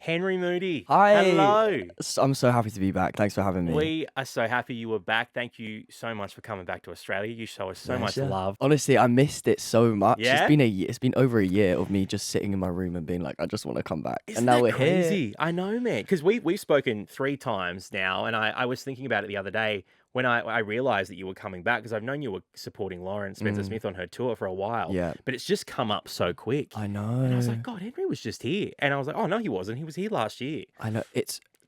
Henry Moodie. Hi. Hello. I'm so happy to be back. Thanks for having me. We are so happy you were back. Thank you so much for coming back to Australia. You show us so much Pleasure. love. Honestly, I missed it so much. Yeah? It's been over a year of me just sitting in my room and being like, I just want to come back. Isn't and now that we're crazy? here. I know, man. Because we've spoken 3 times now, and I was thinking about it the other day when I realized that you were coming back, because I've known you were supporting Lauren Spencer Smith on her tour for a while. Yeah. But it's just come up so quick. I know. And I was like, God, Henry was just here. And I was like, oh, no, he wasn't. He was here last year. I know.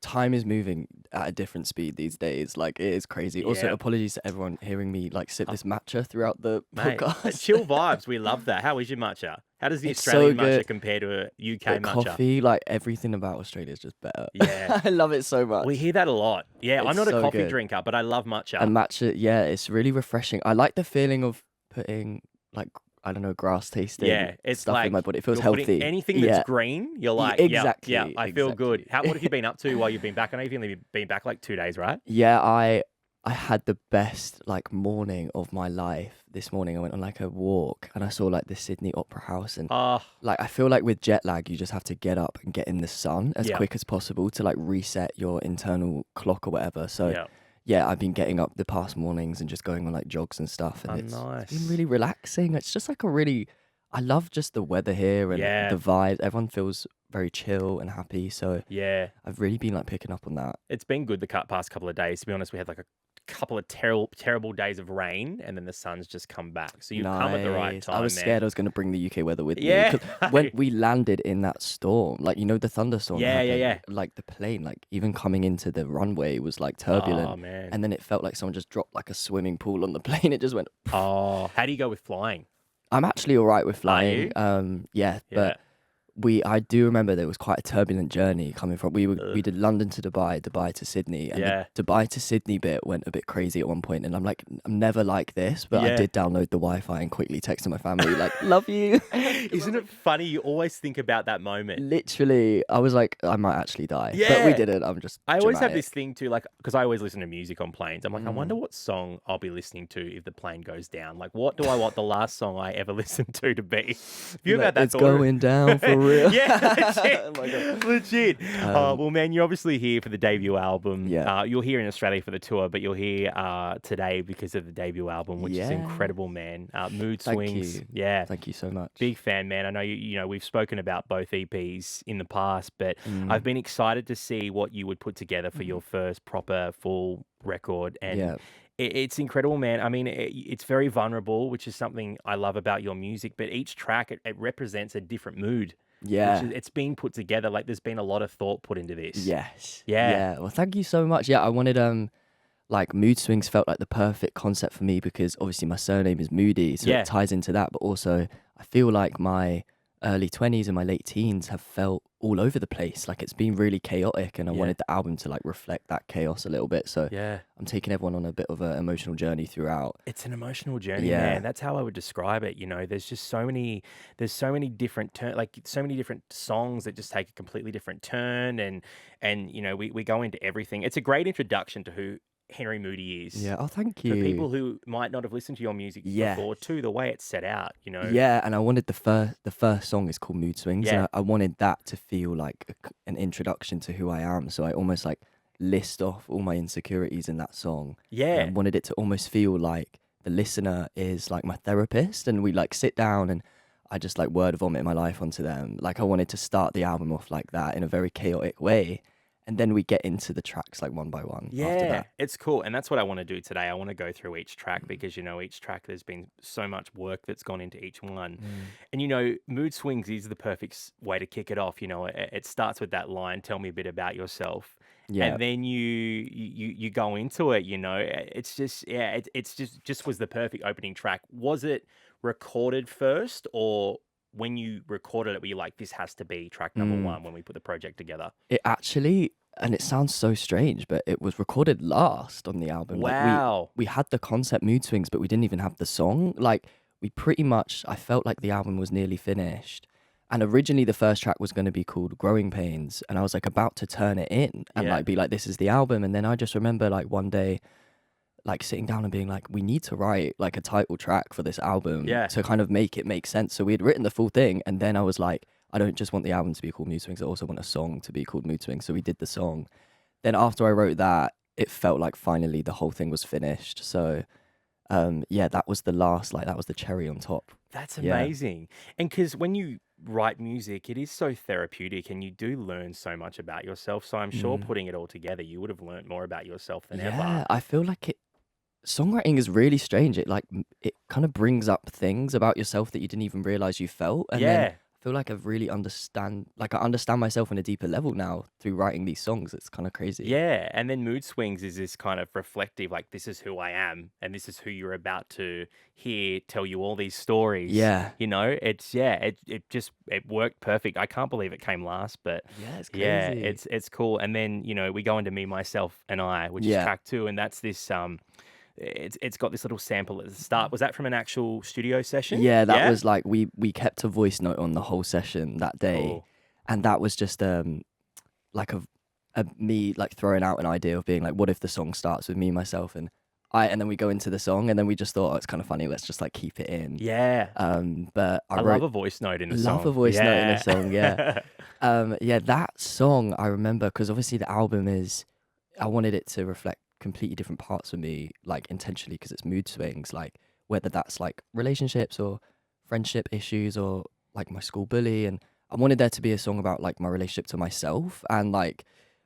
Time is moving at a different speed these days. Like, it is crazy. Also, Yeah. apologies to everyone hearing me like sip this matcha throughout the Mate, podcast. chill vibes. We love that. How is your matcha? How does the It's Australian so matcha good. compare to a UK The matcha? coffee, like everything about Australia is just better. Yeah. I love it so much. We hear that a lot. Yeah, I'm It's not a so coffee good. drinker, but I love matcha. And matcha, yeah, it's really refreshing. I like the feeling of putting like, I don't know, grass tasting Yeah, it's stuff like in my body. It feels you're putting healthy. anything that's green, you're like, exactly, yeah, I feel good. exactly. What have you been up to while you've been back? I know you've only been back like 2 days, right? Yeah, I had the best like morning of my life this morning. I went on like a walk and I saw like the Sydney Opera House, and Oh, like I feel like with jet lag you just have to get up and get in the sun as Yeah. quick as possible to like reset your internal clock or whatever. So yeah. yeah, I've been getting up the past mornings and just going on like jogs and stuff, and Oh, it's nice. been really relaxing. It's just like I love just the weather here and Yeah. the vibe. Everyone feels very chill and happy, so Yeah, I've really been like picking up on that. it's been good the past couple of days. To be honest, we had like a couple of terrible days of rain, and then the sun's just come back. So you've come at the right Nice. time, I was man. scared I was going to bring the UK weather with Yeah. me. 'Cause when we landed in that storm, like, you know, the thunderstorm Yeah, yeah, happened, like the plane, like even coming into the runway was like turbulent. Oh, man. And then it felt like someone just dropped like a swimming pool on the plane. It just went, Oh, how do you go with flying? I'm actually all right with Are flying. you? Yeah, Yeah. but I do remember there was quite a turbulent journey coming from. We did London to Dubai, Dubai to Sydney, and Yeah. the Dubai to Sydney bit went a bit crazy at one point. And I'm like, I'm never like this, but I Yeah. did download the Wi-Fi and quickly texted my family like, love you. Isn't it funny? You always think about that moment. Literally, I was like, I might actually die, but Yeah. we didn't. I'm just. I always have dramatic. this thing too, like, because I always listen to music on planes. I'm like, I Mm. wonder what song I'll be listening to if the plane goes down. Like, what do I want the last song I ever listened to be? Have you Like, had that it's thought? going down for real. Yeah, legit. Oh my God. Legit. Well, man, you're obviously here for the debut album. Yeah. You're here in Australia for the tour, but you're here today because of the debut album, which is Yeah. incredible, man. Mood Thank Swings. you. Yeah. Thank you so much. Big fan, man. I know you know we've spoken about both EPs in the past, but Mm. I've been excited to see what you would put together for your first proper full record, and Yeah. it's incredible, man. I mean, it's very vulnerable, which is something I love about your music. But each track it represents a different mood. Yeah. It's been put together. Like there's been a lot of thought put into this. Yes. Yeah. Yeah. Well, thank you so much. Yeah, I wanted like Mood Swings felt like the perfect concept for me because obviously my surname is Moody, so Yeah. it ties into that. But also, I feel like my early 20s and my late teens have felt all over the place. Like it's been really chaotic, and I Yeah. wanted the album to like reflect that chaos a little bit. So Yeah. I'm taking everyone on a bit of an emotional journey throughout. It's an emotional journey, Yeah. man. That's how I would describe it. You know, there's so many different so many different songs that just take a completely different turn, and you know, we go into everything. It's a great introduction to who Henry Moodie is. Yeah. Oh, thank For you. people who might not have listened to your music Yes. before, too, the way it's set out, you know. Yeah, and I wanted the first song is called Mood Swings, Yeah. and I wanted that to feel like an introduction to who I am. So I almost like list off all my insecurities in that song. And Yeah. I wanted it to almost feel like the listener is like my therapist, and we like sit down and I just like word vomit my life onto them. Like I wanted to start the album off like that in a very chaotic way, and then we get into the tracks like one by one after Yeah, that. it's cool. And that's what I want to do today. I want to go through each track because, you know, each track, there's been so much work that's gone into each one. And, you know, Mood Swings is the perfect way to kick it off. You know, it starts with that line, tell me a bit about yourself. Yeah. And then you go into it, you know, it's just, yeah, it's just was the perfect opening track. Was it recorded first, or when you recorded it, were you like, this has to be track number one when we put the project together? It actually, and it sounds so strange, but it was recorded last on the album. Like, Wow. we had the concept Mood Swings, but we didn't even have the song. Like we pretty much, I felt like the album was nearly finished. And originally the first track was going to be called Growing Pains, and I was like about to turn it in and Yeah. like be like, this is the album. And then I just remember like one day like sitting down and being like, we need to write like a title track for this album Yeah. to kind of make it make sense. So we had written the full thing, and then I was like, I don't just want the album to be called Mood Swings, I also want a song to be called Mood Swings. So we did the song. Then after I wrote that, it felt like finally the whole thing was finished. So yeah, that was the last, like that was the cherry on top. That's Yeah. amazing. And because when you write music, it is so therapeutic and you do learn so much about yourself. So I'm sure Mm. putting it all together, you would have learned more about yourself than ever. Yeah, I feel like songwriting is really strange. It like it kind of brings up things about yourself that you didn't even realize you felt, and then Yeah. I feel like I understand myself on a deeper level now through writing these songs. It's kind of crazy. Yeah, and then mood swings is this kind of reflective, like this is who I am, and this is who you're about to hear tell you all these stories. Yeah, It's yeah, it just it worked perfect. I can't believe it came last, but yeah, it's yeah, crazy. it's cool. And then we go into me, myself, and I, which is Yeah, track two, and that's this it's got this little sample at the start. Was that from an actual studio session? yeah, that Yeah, was like we kept a voice note on the whole session that day, cool. and that was just like a me like throwing out an idea of being like, what if the song starts with me, myself, and I, and then we go into the song, and then we just thought, oh, it's kind of funny. Let's just like keep it in. Yeah, But I I love wrote a voice note in a love a song. voice note in a Yeah. song. Yeah, yeah, that song I remember because obviously the album is. I wanted it to reflect completely different parts of me, like intentionally, because it's mood swings, like whether that's like relationships or friendship issues or like my school bully, and I wanted there to be a song about like my relationship to myself and like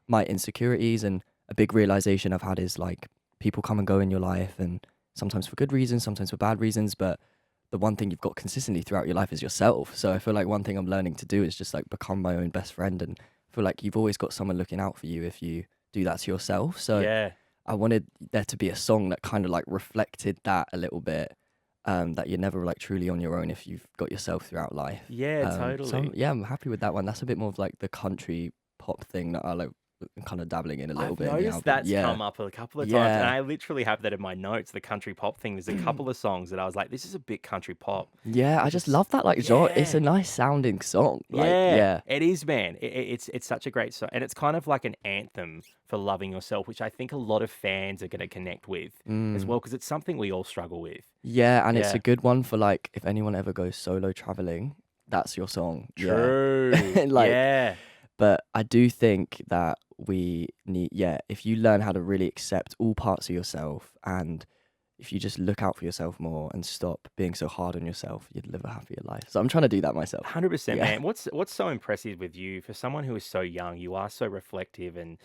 my insecurities, and a big realization I've had is like people come and go in your life, and sometimes for good reasons, sometimes for bad reasons, but the one thing you've got consistently throughout your life is yourself. So I feel like one thing I'm learning to do is just like become my own best friend, and I feel like you've always got someone looking out for you if you do that to yourself. So Yeah. I wanted there to be a song that kind of like reflected that a little bit. That you're never like truly on your own if you've got yourself throughout life. Yeah, totally. Yeah, I'm happy with that one. That's a bit more of like the country pop thing that I like kind of dabbling in a little I've bit in the noticed album. that's Yeah, come up a couple of times, and yeah, I literally have that in my notes, the country pop thing. There's a couple of songs that I was like, "This is a bit country pop," yeah. I which just is love that like genre. It's yeah, a nice sounding song. Like yeah, yeah, it is, man. It's such a great song, and it's kind of like an anthem for loving yourself, which I think a lot of fans are gonna connect with as mm, well, because it's something we all struggle with. yeah, and it's a Yeah, good one for like if anyone ever goes solo traveling, that's your song. Yeah, true. like. Yeah, But I do think that we need, yeah, if you learn how to really accept all parts of yourself, and if you just look out for yourself more and stop being so hard on yourself, you'd live a happier life. So I'm trying to do that myself. 100%, Yeah. man. What's so impressive with you for someone who is so young? You are so reflective, and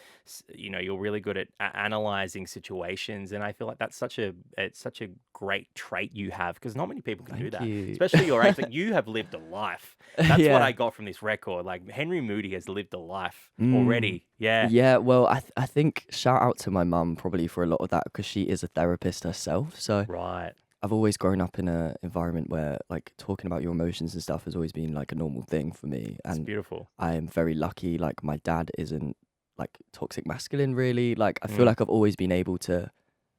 you're really good at analyzing situations. And I feel like that's such a great trait you have, because not many people can do Thank that, you. especially your age. Like, you have lived a life. That's what Yeah. I got from this record. Like, Henry Moody has lived a life Mm. already. Yeah, Yeah, well, I think shout out to my mum probably for a lot of that because she is a therapist herself. So right. I've always grown up in a environment where like talking about your emotions and stuff has always been like a normal thing for me. It's And beautiful. I am very lucky. Like my dad isn't like toxic masculine really. Like I feel Mm, like I've always been able to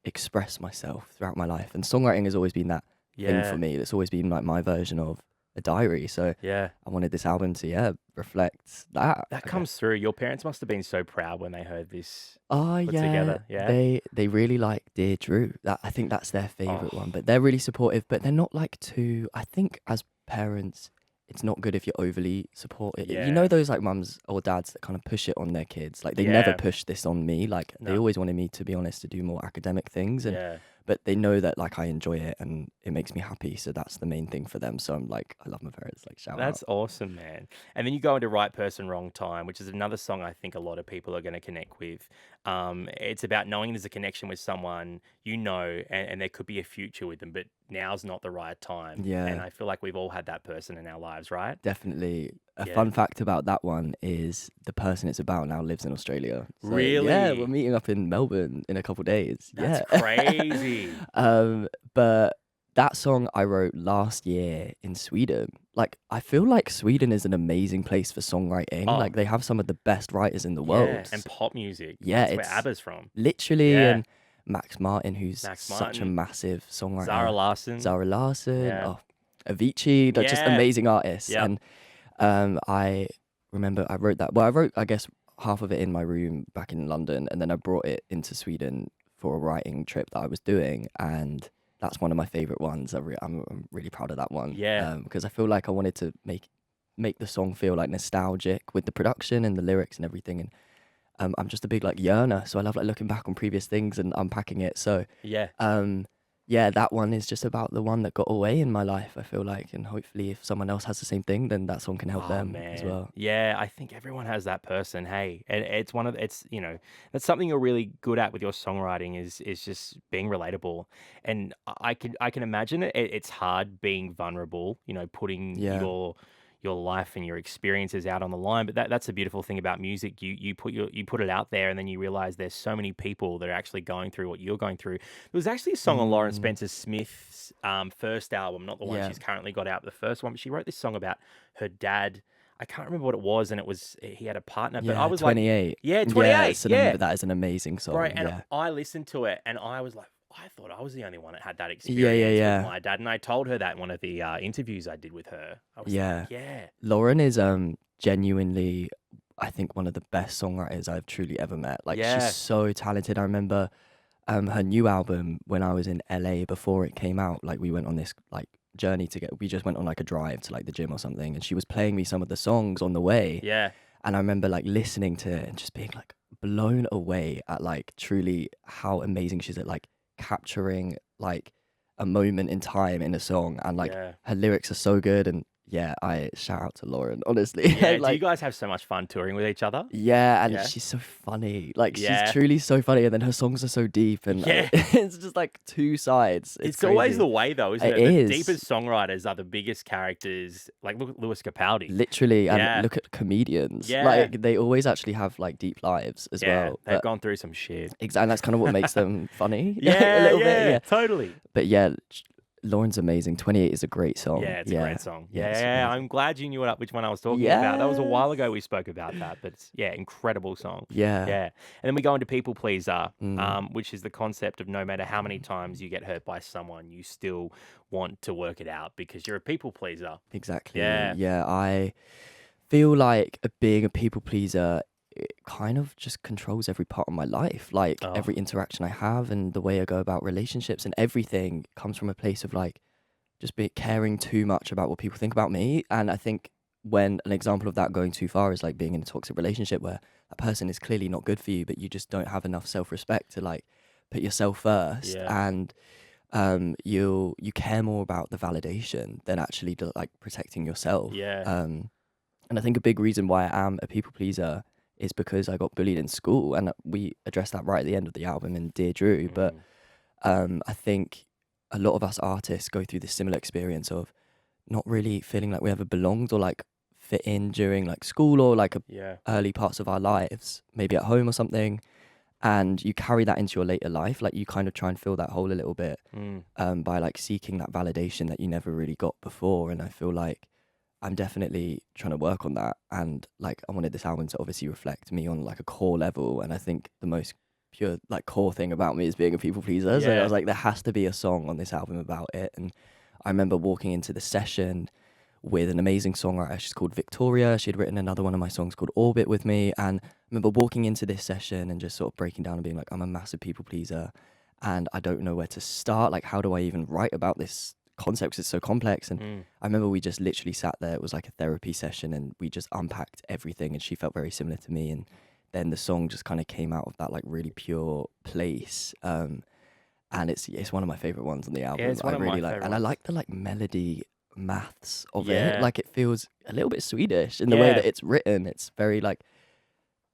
express myself throughout my life. And songwriting has always been that thing for yeah, me. It's always been like my version of a diary. So yeah. I wanted this album to reflect that, That I comes guess. through. Your parents must have been so proud when they heard this Oh put yeah, together. Yeah. they really like Dear Drew. That I think that's their favorite one. Oh, But they're really supportive. But they're not like too. I think as parents, it's not good if you're overly supportive. You know yeah, those like mums or dads that kind of push it on their kids. Like they never yeah. push this on me. Like they No, always wanted me to be honest to do more academic things, and yeah. but they know that like I enjoy it and it makes me happy. So that's the main thing for them. So I'm like I love my parents. Like shout out. That's awesome, man. And then you go into Right Person, Wrong Time, which is another song I think a lot of people are going to connect with. It's about knowing there's a connection with someone and there could be a future with them, but now's not the right time. And Yeah. I feel like we've all had that person in our lives, right? Definitely. A Yeah. fun fact about that one is the person it's about now lives in Australia. So yeah, we're Really? meeting up in Melbourne in a couple days. That's Yeah. crazy. But that song I wrote last year in Sweden. Like I feel like Sweden is an amazing place for songwriting. Oh, Like they have some of the best writers in the yeah. world. And pop music. Yeah, That's where it's ABBA's from. literally Yeah. and Max Martin, who's Max such a Martin, massive Zara songwriter. Larson. Zara Larsson, Yeah. oh, Avicii, they're just Yeah. amazing artists. Yep. And I remember I wrote that. Well, I wrote, I guess, half of it in my room back in London, and then I brought it into Sweden for a writing trip that I was doing, and that's one of my favorite ones. I'm really proud of that one Yeah. because I feel like I wanted to make the song feel like nostalgic with the production and the lyrics and everything. And I'm just a big like yearner, so I love like looking back on previous things and unpacking it. So Yeah. um, yeah, that one is just about the one that got away in my life, I feel like, and hopefully if someone else has the same thing, then that song can help Oh them as man. well. Yeah, I think everyone has that person. Hey, and it's one of it's, that's something you're really good at with your songwriting is just being relatable. And I can imagine it's hard being vulnerable, putting Yeah. your life and your experiences out on the line, but that's a beautiful thing about music. You put it out there and then you realize there's so many people that are actually going through what you're going through. There was actually a song on Lauren Mm, Spencer Smith's first album, not the one yeah. she's currently got out, the first one, but she wrote this song about her dad. I can't remember what it was, and he had a partner, but I Yeah, was like, 28. yeah, Yeah, 28, it's yeah, that is an amazing right. song. And Yeah. I listened to it, and I was like, I thought I was the only one that had that Yeah, yeah, experience with yeah. my dad, and I told her that in one of the interviews I did with her. I was like, Yeah. yeah, Lauren is genuinely, I think, one of the best songwriters I've truly ever met. Like she's yeah, so talented. I remember her new album when I was in LA before it came out. Like we went on this like journey together. We just went on like a drive to like the gym or something, and she was playing me some of the songs on the way. yeah, And I remember like listening to it and just being like blown away at like truly how amazing she's at like capturing like a moment in time in a song, and like yeah. her lyrics are so good. And yeah, I shout out to Lauren, honestly. Yeah, do you Like guys have so much fun touring with each other? yeah, and Yeah. she's so funny. Like she's Yeah. truly so funny, and then her songs are so deep, and Yeah. it's just like two sides. It's It's always crazy. the way though, isn't It it? The is deepest songwriters are the biggest characters. Like look at Lewis Capaldi. literally, and Yeah. look at comedians. Yeah. Like they always actually have like deep lives as Yeah. well. They've But gone through some shit. exactly, that's kind of what makes them funny a Yeah, little bit. yeah, Yeah, totally. but yeah, Lauren's amazing. 28 is a great song. Yeah, it's a Yeah, great song. yeah, it's Yeah, amazing. I'm glad you knew which one I was talking about. That was a Yeah, while ago we spoke about that, but it's, yeah, incredible song. yeah. Yeah. And then we go into People Pleaser, Mm, which is the concept of no matter how many times you get hurt by someone, you still want to work it out because you're a people pleaser. exactly. Yeah. Yeah, I feel like being a people pleaser, it kind of just controls every part of my life. Like Oh, every interaction I have and the way I go about relationships and everything comes from a place of like just be caring too much about what people think about me. And I think when an example of that going too far is like being in a toxic relationship where a person is clearly not good for you, but you just don't have enough self-respect to like put yourself first, yeah. and you care more about the validation than actually like protecting yourself. Yeah. And I think a big reason why I am a people pleaser is because I got bullied in school, and we addressed that right at the end of the album in Dear Drew. But Mm, I think a lot of us artists go through this similar experience of not really feeling like we ever belonged or like fit in during like school or like yeah. early parts of our lives, maybe at home or something. And you carry that into your later life. Like you kind of try and fill that hole a little bit Mm, by like seeking that validation that you never really got before. And I feel like I'm definitely trying to work on that. And like I wanted this album to obviously reflect me on like a core level. And I think the most pure like core thing about me is being a people pleaser. So I yeah. was like, there has to be a song on this album about it. And I remember walking into the session with an amazing songwriter. She's called Victoria. She had written another one of my songs called Orbit with me. And I remember walking into this session and just sort of breaking down and being like, I'm a massive people pleaser and I don't know where to start. Like, how do I even write about this concept? 'Cause it's so complex. And Mm, I remember we just literally sat there. It was like a therapy session and we just unpacked everything. And she felt very similar to me. And then the song just kind of came out of that like really pure place. And it's one of my favorite ones on the yeah, album. it's I one of my really like, favorite and I ones. like the like melody maths of it. Yeah. Like it feels a little bit Swedish in the way Yeah. that it's written. It's very like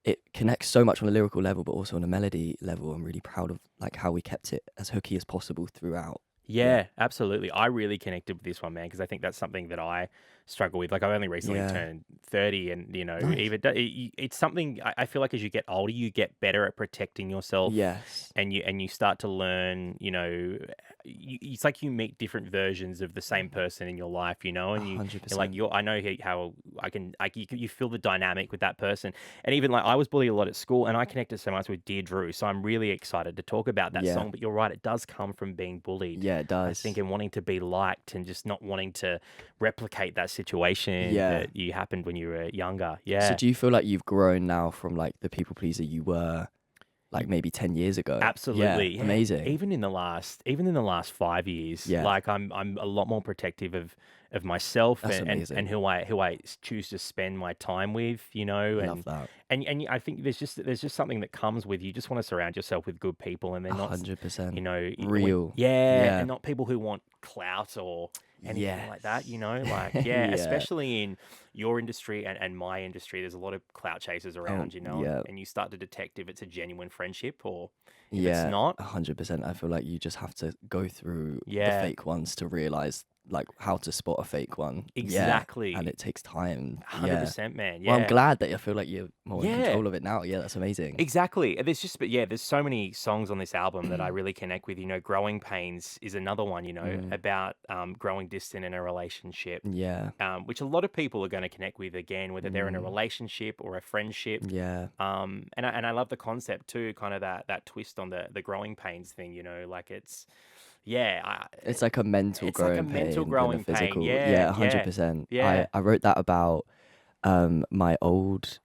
it connects so much on a lyrical level, but also on a melody level. I'm really proud of like how we kept it as hooky as possible throughout. Yeah, Yeah, absolutely. I really connected with this one, man, because I think that's something that I struggle with. Like, I've only recently yeah, turned 30, and, nice. even it's something I feel like as you get older, you get better at protecting yourself, Yes, and you start to learn, it's like you meet different versions of the same person in your life, a and hundred you're like, percent. I know how you feel the dynamic with that person. And even like I was bullied a lot at school and I connected so much with Dear Drew. So I'm really excited to talk about that Yeah, song. But you're right, it does come from being bullied. yeah, it I think, does. and wanting to be liked and just not wanting to replicate that situation Yeah. that you happened when you were younger. So Yeah. do you feel like you've grown now from like the people pleaser you were like maybe 10 years ago. Yeah, Absolutely, yeah. amazing. Even in the last 5 years, Yeah, like, I'm a lot more protective of myself that's and amazing. who I choose to spend my time with, you know, Love that. I think there's just something that comes with you just wanna surround yourself with good people, and they're not you 100%. know, when Real. yeah, Yeah. and not people who want clout or anything like that, Yes. like, yeah, Yeah. especially in your industry and my industry, there's a lot of clout chasers Oh, around, yeah. and you start to detect if it's a genuine friendship or if it's Yeah, not. 100%. I feel like you just have to go through the Yeah, fake ones to realize like how to spot a fake one. Yeah, and exactly. it takes time. Yeah. 100%, man. Well, I'm Yeah. glad that I feel like you're more in Yeah. control of it now. Yeah, that's amazing. Exactly. There's so many songs on this album that I really connect with. Growing Pains is another one, Mm, about growing distant in a relationship, yeah. which a lot of people are going to connect with again, whether they're in a Mm, relationship or a friendship. yeah. And I love the concept too, kind of that twist on the growing pains thing, like yeah, It's like a mental it's like a growing mental pain than a growing pain. physical. Yeah, Yeah, yeah, 100%. I yeah. I wrote that about my old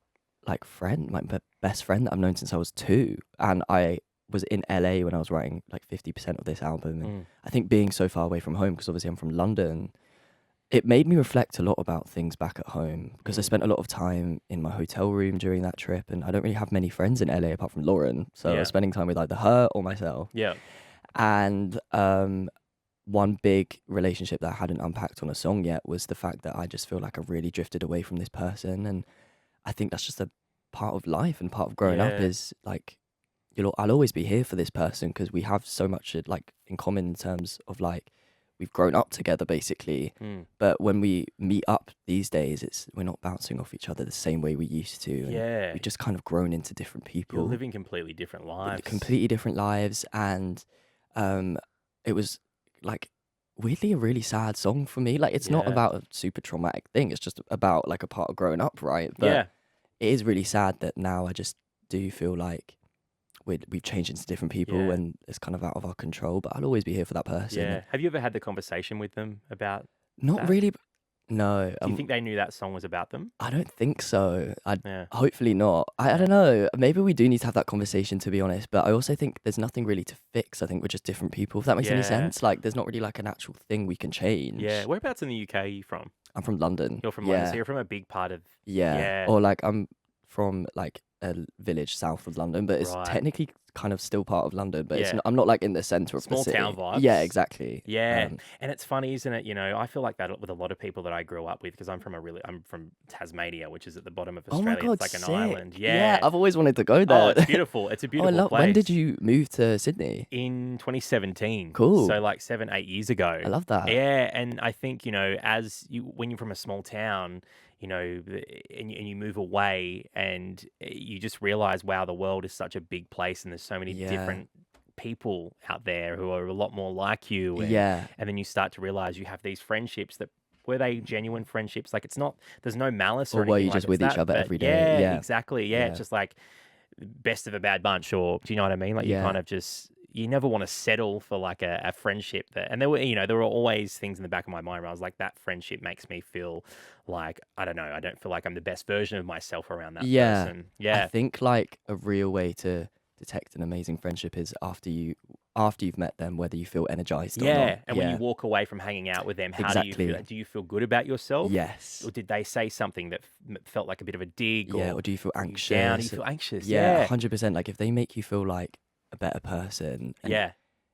like friend, my best friend that I've known since I was 2, and I was in LA when I was writing like 50% of this album, and Mm, I think being so far away from home, because obviously I'm from London, it made me reflect a lot about things back at home because I mm, spent a lot of time in my hotel room during that trip, and I don't really have many friends in LA apart from Lauren, so I was yeah, spending time with either her or myself. yeah, And one big relationship that I hadn't unpacked on a song yet was the fact that I just feel like I really drifted away from this person, and I think that's just a part of life and part of growing up yeah. is like I'll always be here for this person because we have so much like in common in terms of like we've grown up together basically. Mm, But when we meet up these days, it's we're not bouncing off each other the same way we used to, and yeah. we've just kind of grown into different You're people, living completely different lives. completely different lives, and um, it was like weirdly a really sad song for me. Like it's not Yeah, about a super traumatic thing; it's just about like a part of growing up, right? But yeah, it is really sad that now I just do feel like we've changed into different people yeah. and it's kind of out of our control. But I'll always be here for that person. Yeah. Have you ever had the conversation with them about Not that? really. No, Do you think they knew that song was about them? I don't think so. I Yeah. hopefully not. I Yeah. don't know. Maybe we do need to have that conversation to be honest. But I also think there's nothing really to fix. I think we're just different people. If that makes any Yeah. sense. Like there's not really like an actual thing we can Yeah. change. Whereabouts in the UK are you from? I'm from London. You're from London, so Yeah, you're from a big part of. yeah. Yeah. Or like I'm from like a village south of London, but it's Right. technically kind of still part of London. But it's Yeah. not, I'm not like in the center of the Small town city. Yeah, vibes. exactly. Yeah, and it's funny, isn't it? I feel like that with a lot of people that I grew up with because I'm from Tasmania, which is at the bottom of Oh my Australia. It's God, like an island. sick. Yeah, Yeah. I've always wanted to go Oh, there. it's beautiful. It's a Oh, I beautiful love. When did place. you move to Sydney? In 2017, Cool. so like 7, 8 years ago. I love that. Yeah, and I think as you when you're from a small town, and you move away, and you just realize, wow, the world is such a big place, and there's so many Yeah. different people out there who are a lot more like you, and Yeah. and then you start to realize you have these friendships that were they genuine friendships? Like it's not, there's no malice or Or were anything you like just it's with each that, other but every day? yeah, Yeah. exactly, yeah, it's Yeah. just like best of a bad bunch, or do you know what I mean? Like you kind Yeah. of just you never want to settle for like a friendship that, and there were always things in the back of my mind where I was like, that friendship makes me feel like, I don't know, I don't feel like I'm the best version of myself around that Yeah. person. I Yeah. think like a real way to detect an amazing friendship is after you've met them, whether you feel energized or not. Yeah. And when you Yeah. walk away from hanging out with them, how do you feel? Exactly. Do you feel good about yourself? Yes. Or did they say something that felt like a bit of a dig Yeah. or Or do you feel bring you down? Do you anxious? feel anxious? Yeah. Yeah. 100%. Like if they make you feel like a better person, and Yeah.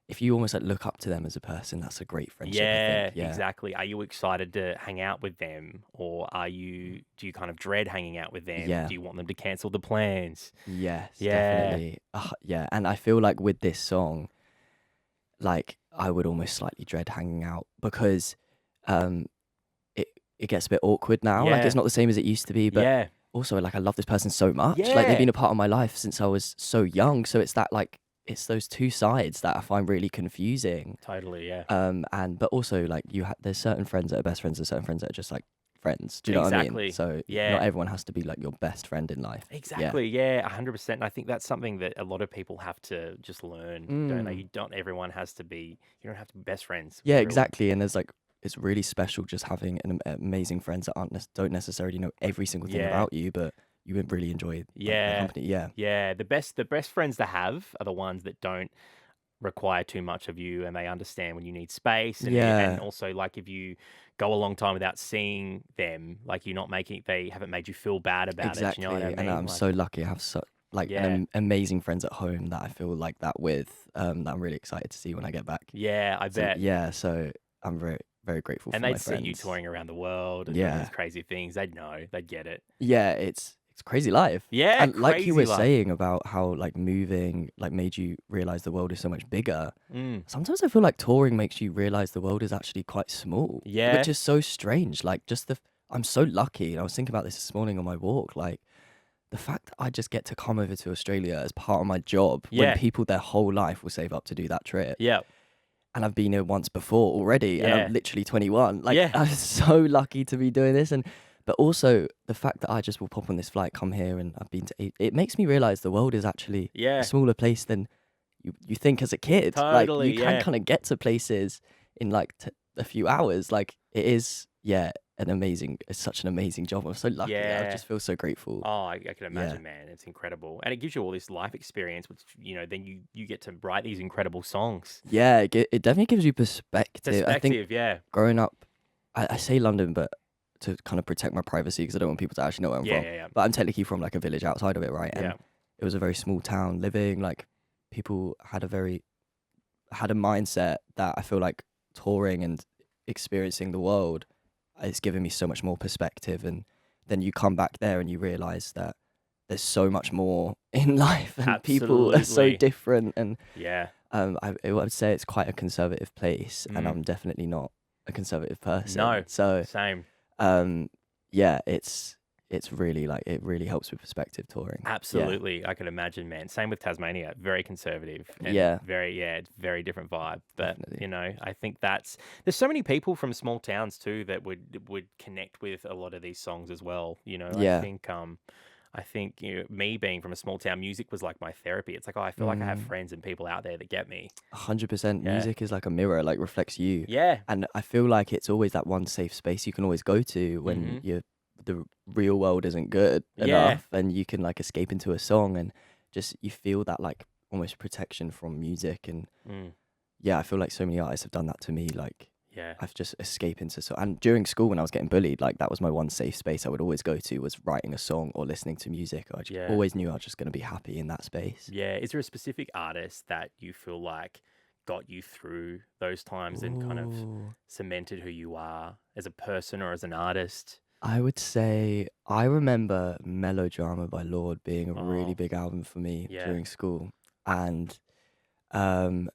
if you almost like look up to them as a person, that's a great friendship. I Yeah, think. Yeah. exactly. Are you excited to hang out with them, or do you kind of dread hanging out with them? Yeah. Do you want them to cancel the plans? Yes, Yeah. definitely. Yeah, and I feel like with this song, like I would almost slightly dread hanging out because um it it gets a bit awkward now. Like it's Yeah. not the same as it used to be, but Yeah. also like I love this person so much. Like they've Yeah. been a part of my life since I was so young. So it's that like it's those two sides that I find really confusing. Totally, yeah. And but also like there's certain friends that are best friends, there's certain friends that are just like friends. Do you know what I mean? Exactly. So not Yeah. everyone has to be like your best friend in life. Yeah. Exactly. Yeah, 100%. And I think that's something that a lot of people have to just learn, don't they? Mm. You don't everyone has to be you don't have to be best friends with Yeah, everyone. exactly. And there's like it's really special just having amazing friends that don't necessarily know every single thing Yeah. about you, but you would really enjoy like their Yeah. company. Yeah, Yeah. The best friends to have are the ones that don't require too much of you and they understand when you need space and yeah, also like if you go a long time without seeing them, like you're not making they haven't made you feel bad about it. Do you know what I exactly. And mean? I'm Like, so lucky. I have so like yeah. amazing friends at home that I feel like that with. That I'm really excited to see when I get back. Yeah, I So bet. yeah, so I'm very very grateful And for they'd my see you friends. touring around the world and doing these Yeah, crazy things. They'd know. They'd get it. yeah, it's crazy life. Yeah, And like you crazy were life. saying about how like moving like made you realize the world is so much bigger. Mm. Sometimes I feel like touring makes you realize the world is actually quite small, which Yeah. is so strange. Like just I'm so lucky. And I was thinking about this morning on my walk. Like the fact that I just get to come over to Australia as part of my job when Yeah. people their whole life will save up to do that trip. Yeah. And I've been here once before already, and I'm Yeah. literally 21. Like Yeah. I'm so lucky to be doing this, and but also the fact that I just will pop on this flight, come here, and I've been to it makes me realize the world is actually a Yeah. smaller place than you think as a kid. Like you Totally. can Yeah. kind of get to places in like a few hours. Like it is, yeah, it's such an amazing job. I'm so lucky. I Yeah. just feel so grateful. Oh, I can Yeah. imagine, man. It's incredible. And it gives you all this life experience, which, then you get to write these incredible songs. Yeah, it definitely gives you perspective. I think Perspective, yeah. growing up, I say London, but to kind of protect my privacy because I don't want people to actually know where I'm Yeah, from. yeah, yeah. But I'm technically from like a village outside of it, right? Yeah. And it was a very small town living. Like people had a mindset that I feel like touring and experiencing the world is giving me so much more perspective. And then you come back there and you realize that there's so much more in life and people are so Absolutely. different. And Yeah. I would say it's quite a conservative place, and Mm. I'm definitely not a conservative person. No. So, Same. um, yeah, it's really like it really helps with perspective touring. Yeah, Absolutely. I can imagine, man. Same with Tasmania. Very conservative and yeah, it's very different vibe. But, definitely. I think there's so many people from small towns too that would connect with a lot of these songs as well. Yeah. I think, me being from a small town, music was like my therapy. It's like, oh, I feel like I have friends and people out there that get me. 100%. Yeah. Music is like a mirror, like reflects you, Yeah. and I feel like it's always that one safe space you can always go to when Mhm. the real world isn't good Yeah. enough, and you can like escape into a song and just you feel that like almost protection from music. And Mm. yeah, I feel like so many artists have done that to me. Like Yeah. I've just escaped into so. And during school when I was getting bullied, like that was my one safe space I would always go to was writing a song or listening to music. I just Yeah. always knew I was just going to be happy in that space. Yeah. Is there a specific artist that you feel like got you through those times and kind of Ooh. cemented who you are as a person or as an artist? I would say I remember Melodrama by Lord being a really Oh, big album for me yeah. during school. And um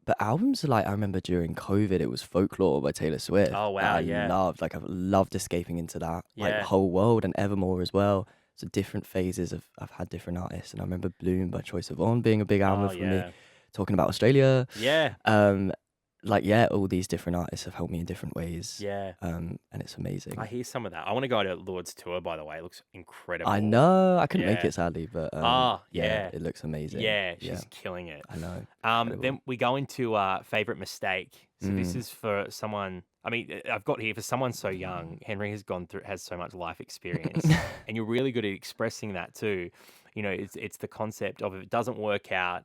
but albums like I remember during COVID it was Folklore by Taylor Swift Oh, that wow. I Yeah. loved. Like I've loved escaping into that. Like Yeah. Whole World and Evermore as well. So different phases of I've had different artists. And I remember Bloom by Troye Sivan being a big album Oh, for me. yeah. Talking about Australia. Yeah. Um like yeah, all these different artists have helped me in different ways. Yeah. And it's amazing. I hear some of that. I want to go to Lord's tour, by the way. It looks I incredible. know. I couldn't make Yeah. it sadly, but Ah, yeah, yeah. it looks amazing. Yeah. Yeah, She's killing it. I know. Incredible. Then we go into favorite mistake. So this Mm. is for someone. I mean, I've got here for someone so young. Henry has so much life experience, and you're really good at expressing that too. It's the concept of if it doesn't work out,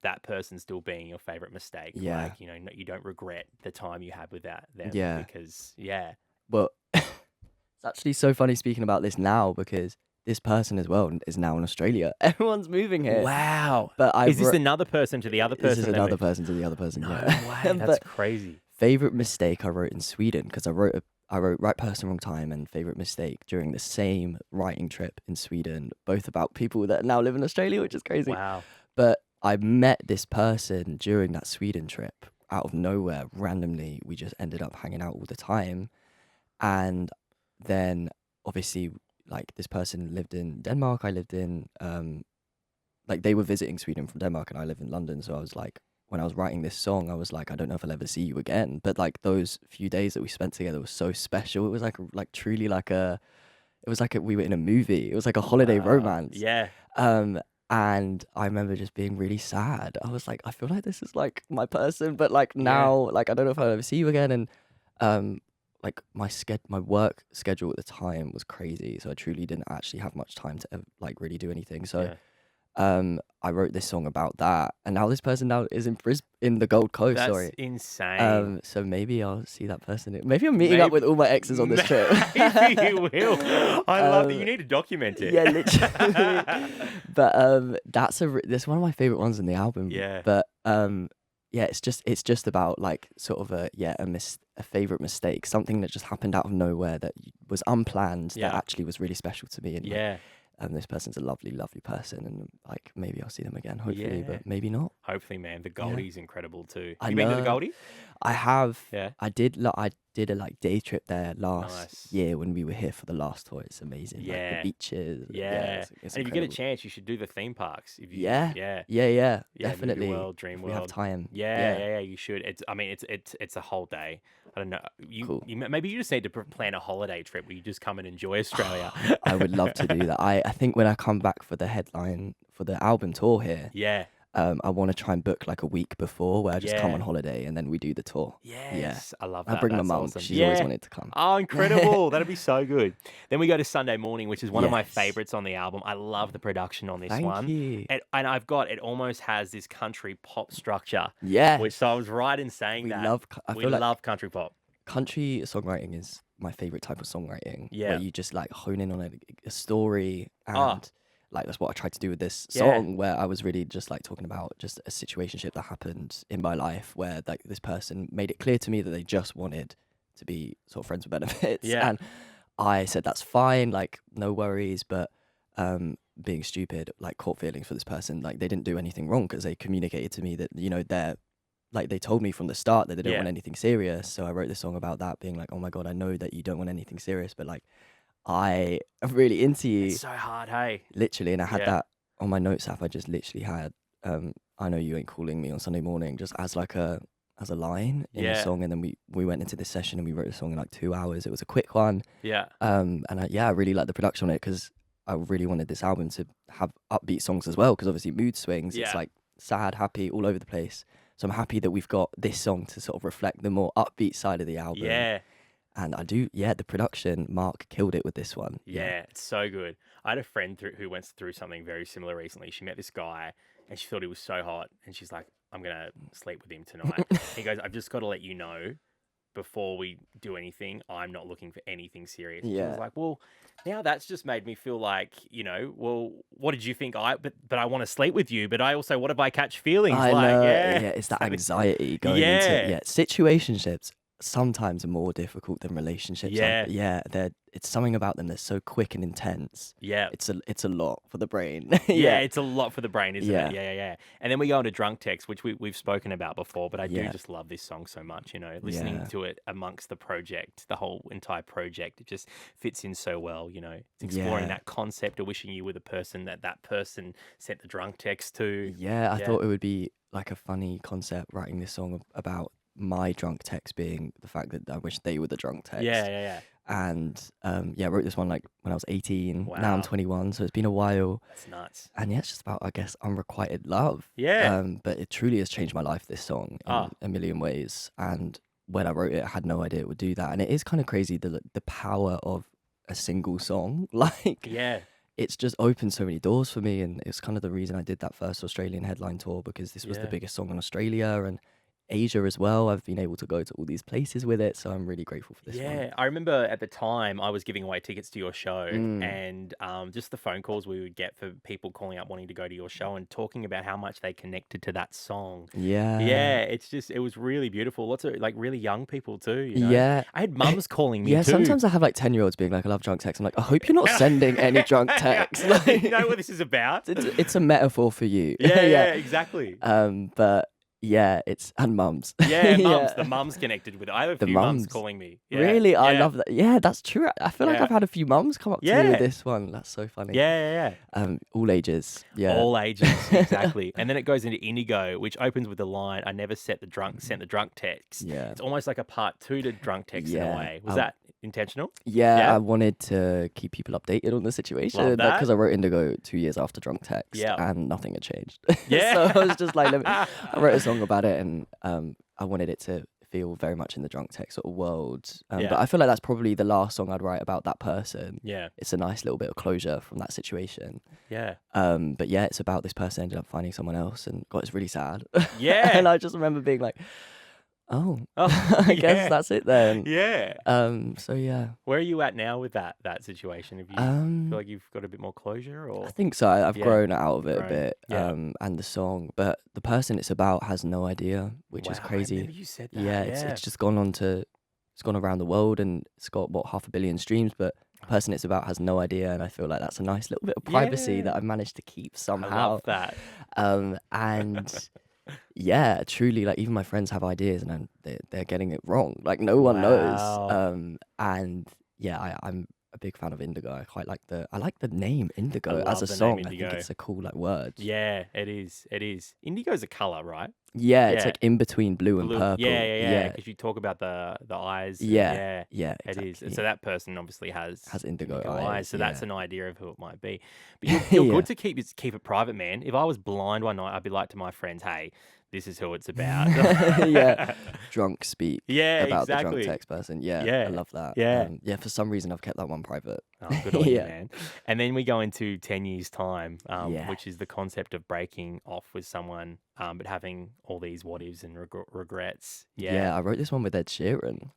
that person still being your favorite mistake. Yeah, Like you don't regret the time you had with them yeah. because yeah. Well, it's actually so funny speaking about this now because this person as well is now in Australia. Everyone's moving here. Wow. But Is this another person to the other This is person? another person to the other person. No Yeah. way. That's But crazy. favorite mistake I wrote in Sweden because I wrote Right Person Wrong Time and Favorite Mistake during the same writing trip in Sweden, both about people that now live in Australia, which is crazy. Wow. But I met this person during that Sweden trip out of nowhere, randomly. We just ended up hanging out all the time. And then obviously, like this person lived in Denmark. I lived in, like they were visiting Sweden from Denmark and I live in London. So I was like, when I was writing this song, I was like, I don't know if I'll ever see you again. But like those few days that we spent together was so special. It was like truly we were in a movie. It was like a holiday Wow. romance. Yeah. And I remember just being really sad. I was like, I feel like this is like my person, but like now, like I don't know if I'll ever see you again. And like my work schedule at the time was crazy, so I truly didn't actually have much time to like really do anything. So Yeah. I wrote this song about that, and now this person now is in the Gold Coast. That's Sorry. insane. So maybe I'll see that person. Maybe I'm meeting up Maybe with all my exes on this trip. maybe you will. I love that. You Um, need to document it. yeah, literally. But that's one of my favorite ones in the album. Yeah. But yeah, it's just about like sort of a favorite mistake, something that just happened out of nowhere that was unplanned that Yeah. actually was really special to me. And like, Yeah. this person's a lovely, lovely person, and like maybe I'll see them again, hopefully, Yeah. but maybe not. Hopefully, man. The Yeah. Goldie's incredible too. I You been to the know. Goldie? I have. Yeah. I did a like day trip there last Nice. year when we were here for the last tour. It's amazing. Like Yeah. the beaches. Yeah. It's And if you get a incredible. chance, you should do the theme parks. If you, Yeah. Yeah. Yeah, Yeah. definitely. Movie World, Dream If we have World. time. Yeah, you should. It's a whole day. I don't know. Cool. Maybe you just need to plan a holiday trip where you just come and enjoy Australia. I would love to do that. I think when I come back for the headline for the album tour here, Yeah. I want to try and book like a week before where I just come Yeah. on holiday and then we do the tour. Yes. I love I that. bring my That's mum. awesome. She's always Yeah. wanted to come. Oh, incredible. That'd be so good. Then we go to Sunday Morning, which is one of my Yes. favorites on the album. I love the production on this Thank one. you. And it almost has this country pop structure, Yeah. which so I was right in saying We that. love. I We feel like love country pop. country songwriting is my favorite type of songwriting. Yeah. Where you just like hone in on a story, and Ah. like that's what I tried to do with this Yeah. song, where I was really just like talking about just a situationship that happened in my life where like this person made it clear to me that they just wanted to be sort of friends with benefits. Yeah. And I said that's fine, like no worries, but being stupid, like caught feelings for this person, like they didn't do anything wrong because they communicated to me that, you know, they told me from the start that they don't Yeah. want anything serious. So I wrote this song about that, being like, oh my God, I know that you don't want anything serious, but like, I am really into you, It's so hard, hey. literally. And I had Yeah. that on my notes app. I just literally had, I know you ain't calling me on Sunday morning, just as like as a line in the Yeah. song. And then we went into this session and we wrote the song in like 2 hours. It was a quick one. Yeah. And I really liked the production on it because I really wanted this album to have upbeat songs as well. Because obviously mood swings, it's Yeah. like sad, happy, all over the place. So I'm happy that we've got this song to sort of reflect the more upbeat side of the album. Yeah. And the production, Mark killed it with this one. Yeah, it's so good. I had a friend who went through something very similar recently. She met this guy and she thought he was so hot. And she's like, I'm going to sleep with him tonight. He goes, I've just got to let you know before we do anything, I'm not looking for anything serious. And she was Yeah. like, well, now that's just made me feel like, well, what did you think? But I want to sleep with you. But I also, what if I catch feelings? I like, know. yeah. Yeah, it's that anxiety going Yeah. into situationships sometimes are more difficult than relationships. Yeah. It's something about them that's so quick and intense. Yeah. It's a lot for the brain. Yeah, it's a lot for the brain, isn't Yeah. it? Yeah. And then we go into Drunk Text, which we've spoken about before, but I do Yeah. just love this song so much, listening Yeah. to it amongst the project, the whole entire project, it just fits in so well, It's exploring Yeah. that concept of wishing you were the person that person sent the drunk text to. Yeah, I Yeah. thought it would be like a funny concept writing this song about my drunk text being the fact that I wish they were the drunk text. Yeah. And I wrote this one like when I was 18. Now Wow. I'm 21, so it's been a while. That's nuts. And yeah, it's just about, I guess, unrequited love. Yeah. But it truly has changed my life, this song, in Ah. a million ways. And when I wrote it, I had no idea it would do that. And it is kind of crazy, the power of a single song. Like, Yeah. it's just opened so many doors for me. And it's kind of the reason I did that first Australian headline tour, because this was the Yeah. biggest song in Australia and Asia as well. I've been able to go to all these places with it. So I'm really grateful for this one. Yeah, I remember at the time I was giving away tickets to your show, Mm. and just the phone calls we would get for people calling up wanting to go to your show and talking about how much they connected to that song. Yeah. Yeah, it was really beautiful. Lots of like really young people too. Yeah. I had mums calling me Yeah, too. sometimes I have like 10-year-olds being like, I love drunk texts. I'm like, I hope you're not sending any drunk texts. Like, You know what this is about? it's a metaphor for you. Yeah, exactly. But yeah, and mums. Yeah, mums. Yeah. The mums connected with it. I have a The few mums mums. calling me. Yeah, Really? I yeah, love that. Yeah, that's true. I feel like Yeah. I've had a few mums come up to me Yeah. with this one. That's so funny. Yeah. All ages. Yeah. All ages, exactly. And then it goes into Indigo, which opens with the line, I never sent the drunk text. Yeah. It's almost like a part 2 to drunk text in a Yeah. way. Was that intentional? Yeah, Yeah. I wanted to keep people updated on the situation. Love that. Because I wrote Indigo 2 years after Drunk Text, Yeah. and nothing had changed. Yeah. So I was just like, I wrote a song about it, and I wanted it to feel very much in the drunk text sort of world. But Yeah. I feel like that's probably the last song I'd write about that person. Yeah. It's a nice little bit of closure from that situation. Yeah. But yeah, it's about this person ended up finding someone else, and God, it's really sad. Yeah. And I just remember being like, oh, Oh, I guess yeah. that's it then. Yeah. So yeah. Where are you at now with that situation? Have you feel Um, like you've got a bit more closure, I or think so. I've yeah, grown out of it a grown? bit, Yeah. and the song, but the person it's about has no idea, which is Wow, I remember crazy. you said Yeah, that. Yeah. it's just gone on to, it's gone around the world, and it's got what 500 million streams, but the person it's about has no idea, and I feel like that's a nice little bit of privacy Yeah. that I've managed to keep I somehow. love that. And yeah, truly, like even my friends have ideas, and they're getting it wrong. Like no one knows. Wow. And yeah, I'm a big fan of Indigo. I like the name I Indigo as love a the name song. I think Indigo. it's a cool like word. Yeah, it is. It is. Indigo's a color, right? Yeah, it's Yeah. like in between blue and Blue. purple. Yeah. Yeah, Because you talk about the eyes. And yeah, yeah. yeah, It is. exactly. So that person obviously has Has indigo indigo eyes. eyes. So Yeah, that's an idea of who it might be. But you're yeah, good to keep it private, man. If I was blind one night, I'd be like to my friends, "Hey, this is who it's about." yeah. Drunk speak Yeah, about the drunk exactly. text person. Yeah, I Yeah. love that. Yeah. Yeah, for some reason I've kept that one private. Oh, good on you, Yeah, man. And then we go into 10 years' time, yeah, which is the concept of breaking off with someone, but having all these what ifs and regrets. yeah. Yeah. I wrote this one with Ed Sheeran.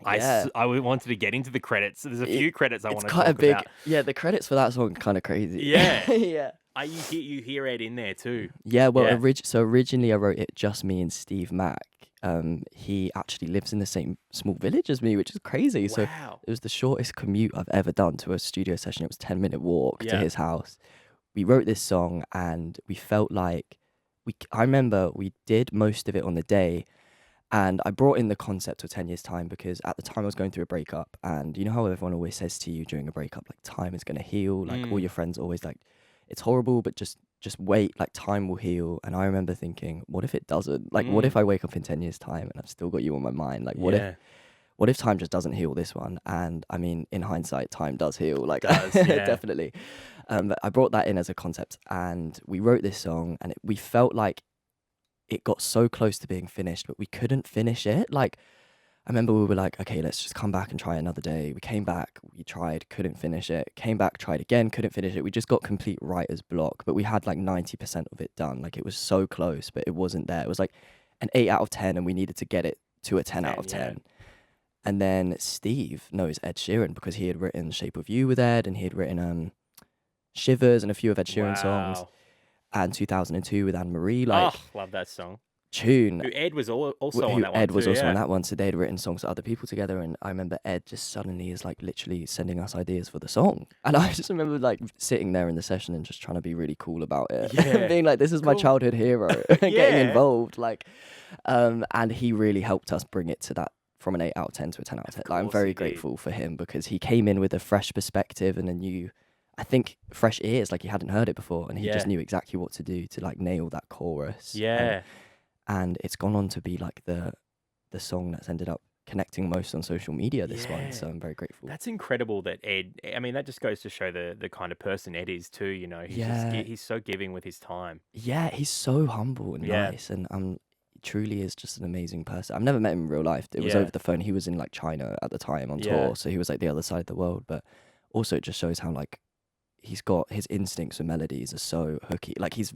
Yeah, Wanted to get into the credits. So there's a it, few credits I it's want to quite a talk big. about. Yeah, the credits for that song are kind of crazy. Yeah. Yeah. You hear Ed in there too. Yeah, well, Yeah. so originally I wrote it just me and Steve Mack. He actually lives in the same small village as me, which is crazy. So Wow. it was the shortest commute I've ever done to a studio session. It was 10-minute walk to Yeah. his house. We wrote this song, and we felt like I remember we did most of it on the day, and I brought in the concept of 10 years time because at the time I was going through a breakup, and you know how everyone always says to you during a breakup, like time is going to heal, like all your friends always like, it's horrible, but just wait, like time will heal. And I remember thinking, what if it doesn't? Like, what if I wake up in 10 years time and I've still got you on my mind? Like, Yeah. what if time just doesn't heal this one? And I mean, in hindsight, time does heal, like Does, yeah. definitely. But I brought that in as a concept, and we wrote this song, and we felt like it got so close to being finished, but we couldn't finish it. Like, I remember we were like, okay, let's just come back and try another day. We came back, we tried, couldn't finish it. Came back, tried again, couldn't finish it. We just got complete writer's block, but we had like 90% of it done. Like, it was so close, but it wasn't there. It was like an 8 out of 10, and we needed to get it to a 10 out of 10. And then Steve knows Ed Sheeran because he had written Shape of You with Ed, and he had written Shivers and a few of Ed Sheeran songs, Wow. and 2002 with Anne Marie, like Love that song. tune. Who Ed was also Who on that one Ed was too, also on yeah. that one, so they'd written songs to other people together, and I remember Ed just suddenly is like literally sending us ideas for the song, and I just remember like sitting there in the session and just trying to be really cool about it, Yeah. being like, this is my Cool. childhood hero, and Yeah. getting involved, like, and he really helped us bring it to that from an 8 out of 10 to a 10 out of 10. Like, I'm course very he did. grateful for him because he came in with a fresh perspective and a new, I think, fresh ears, like he hadn't heard it before, and he just Yeah. knew exactly what to do to like nail that chorus. Yeah. And it's gone on to be like the song that's ended up connecting most on social media, this one, so Yeah. I'm very grateful. That's incredible that Ed, I mean, that just goes to show the kind of person Ed is too, you know. He's Yeah. he's so giving with his time. Yeah, he's so humble and Yeah. nice, and truly is just an amazing person. I've never met him in real life. It was Yeah. over the phone. He was in like China at the time on Yeah. tour, so he was like the other side of the world, but also it just shows how like he's got his instincts for melodies are so hooky. Like, he's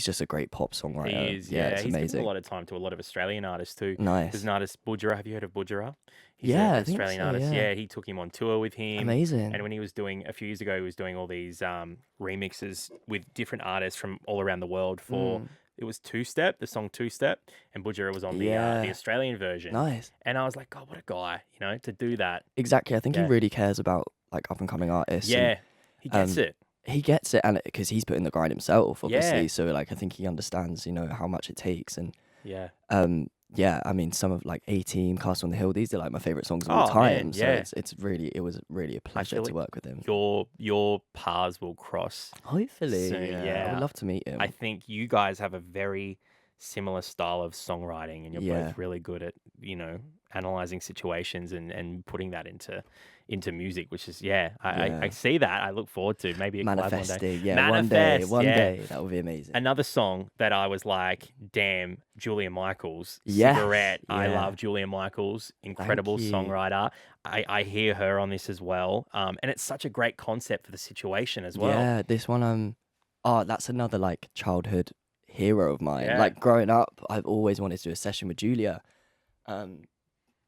just a great pop songwriter. He is, Yeah, yeah. it's He's given amazing. a lot of time to a lot of Australian artists too. There's Nice. an artist, Budgerah. Have you heard of Budgerah? He's Yeah, an I think Australian so, artist. yeah. Yeah, he took him on tour with him. Amazing. And when he was doing, a few years ago, he was doing all these remixes with different artists from all around the world for, it was Two Step, the song Two Step, and Budgerah was on the Yeah. Australian version. Nice. And I was like, God, what a guy, you know, to do that. Exactly. I think he Yeah. really cares about like up and coming artists. and Yeah, he gets it. he gets it, and because he's put in the grind himself, obviously. Yeah. So like, I think he understands, how much it takes, and Yeah. yeah. I mean, some of like A-Team, Castle on the Hill, these are like my favorite songs of all Oh, time. man, So yeah. it was really a pleasure feel to like work with him. Your paths will cross. Hopefully, soon, yeah. I yeah. would love to meet him. I think you guys have a very similar style of songwriting, and you're Yeah. both really good at, analyzing situations and putting that into music, which is I Yeah. see that. I look forward to maybe a collab one day. Manifesting. Yeah, Manifest, one yeah. day that would be amazing. Another song that I was like, damn, Julia Michaels, Yes. Cigarette. I Yeah. love Julia Michaels, Thank incredible you. songwriter. I hear her on this as well. And it's such a great concept for the situation as well. Yeah, this one oh, that's another like childhood hero of mine. Yeah. Like growing up, I've always wanted to do a session with Julia. Um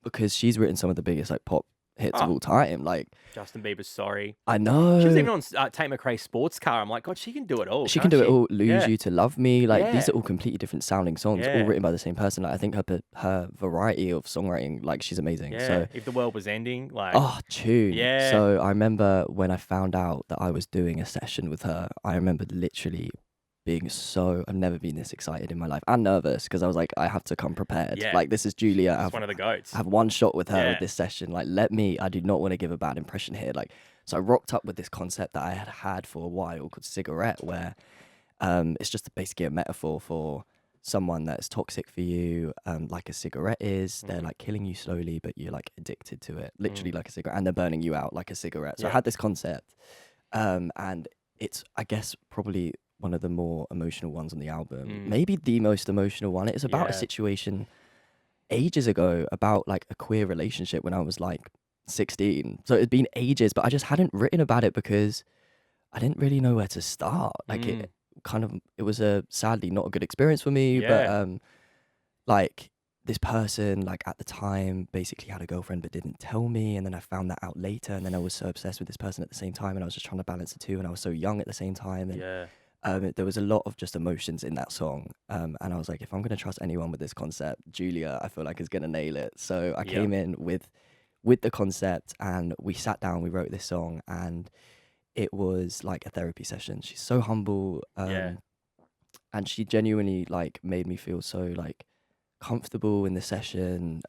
because she's written some of the biggest like pop hits of Oh, all time. Like Justin Bieber's Sorry. I She was know even on Tate McRae's sports car. I'm like, God, she can do it all, she can can't do it she? all. Lose Yeah. You to Love Me. Like these Yeah. are all completely different sounding songs, all Yeah. written by the same person. Like I think her variety of songwriting, like she's amazing. Yeah. So If the world was ending, like, oh, tune. yeah. So I remember when I found out that I was doing a session with her, I remember literally being I've never been this excited in my life and nervous because I was like, I have to come prepared. Yeah. Like this is Julia. She's one of the goats. I have one shot with her Yeah. with this session. Like I do not want to give a bad impression here. Like, so I rocked up with this concept that I had for a while called Cigarette, where it's just basically a metaphor for someone that's toxic for you, like a cigarette is. They're like killing you slowly, but you're like addicted to it, literally like a cigarette, and they're burning you out like a cigarette. So I Yeah. had this concept, and it's, I guess, probably one of the more emotional ones on the album. Maybe the most emotional one. It was about a Yeah. situation ages ago about like a queer relationship when I was like 16. So it'd been ages, but I just hadn't written about it because I didn't really know where to start. Like it was a sadly not a good experience for me, but Yeah. like this person like at the time basically had a girlfriend but didn't tell me, and then I found that out later, and then I was so obsessed with this person at the same time, and I was just trying to balance the two, and I was so young at the same time, and Yeah. there was a lot of just emotions in that song, and I was like, if I'm gonna trust anyone with this concept, Julia, I feel like is gonna nail it. So I came in with the concept, and we sat down, we wrote this song, and it was like a therapy session. She's so humble, Yeah. and she genuinely like made me feel so like comfortable in the session.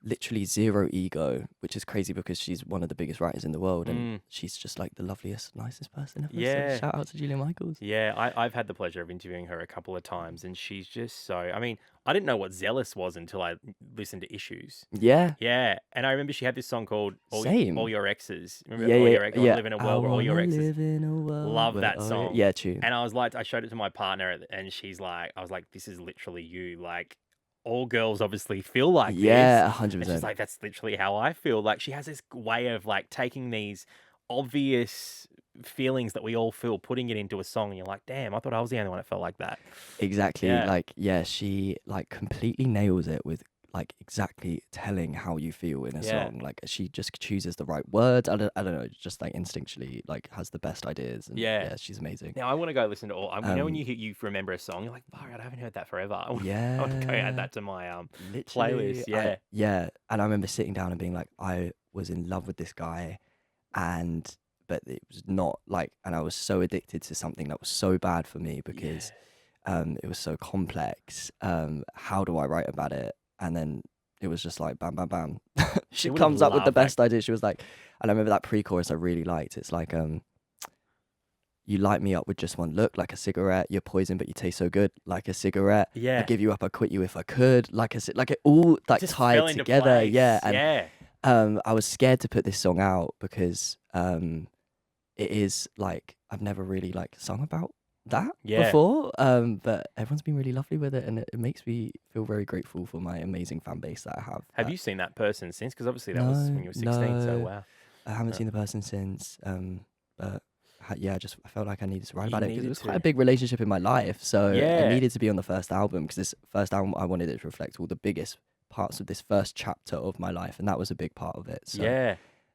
Literally zero ego, which is crazy because she's one of the biggest writers in the world, and she's just like the loveliest, nicest person ever. Yeah. So shout out to Julia Michaels. Yeah, I've had the pleasure of interviewing her a couple of times, and she's just so. I mean, I didn't know what zealous was until I listened to Issues. Yeah. Yeah, and I remember she had this song called Same. All Your Exes. Remember Yeah, All yeah, Your Exes? yeah. Live in a I world where all your wanna exes. live in a world Love where that all song. yeah, tune. And I was like, I showed it to my partner, and she's like, I was like, this is literally you. Like, all girls obviously feel like Yeah, this. And she's 100%. like, that's literally how I feel. Like, she has this way of like taking these obvious feelings that we all feel, putting it into a song, and you're like, damn, I thought I was the only one that felt like that. Exactly. Yeah. Like, yeah, she like completely nails it with like exactly telling how you feel in a Yeah. song. Like she just chooses the right words. I don't know, just like instinctually like has the best ideas. And Yeah. she's amazing. Now I want to go listen to all. You know when Um, you remember a song, you're like, "Fuck, I haven't heard that forever." I want to go Yeah. add that to my Literally, playlist. Yeah, yeah. And I remember sitting down and being like, I was in love with this guy, but it was not like, and I was so addicted to something that was so bad for me because it was so complex. How do I write about it? And then it was just like bam, bam, bam. She would have comes up with the loved that. best idea. She was like, and I remember that pre-chorus I really liked. It's like, you light me up with just one look, like a cigarette. You're poison, but you taste so good, like a cigarette. yeah. I give you up, I quit you if I could, like like it all like Just fell tied into together. place. Yeah, and yeah, I was scared to put this song out because it is like I've never really like sung about that Yeah. before. But everyone's been really lovely with it, and it makes me feel very grateful for my amazing fan base that I have. Have you seen that person since? Because obviously that was when you were 16. So No. wow. I haven't seen the person since. But yeah, I felt like I needed to write about it because needed it was to. quite a big relationship in my life. So Yeah. I needed to be on the first album because this first album I wanted it to reflect all the biggest parts of this first chapter of my life, and that was a big part of it. So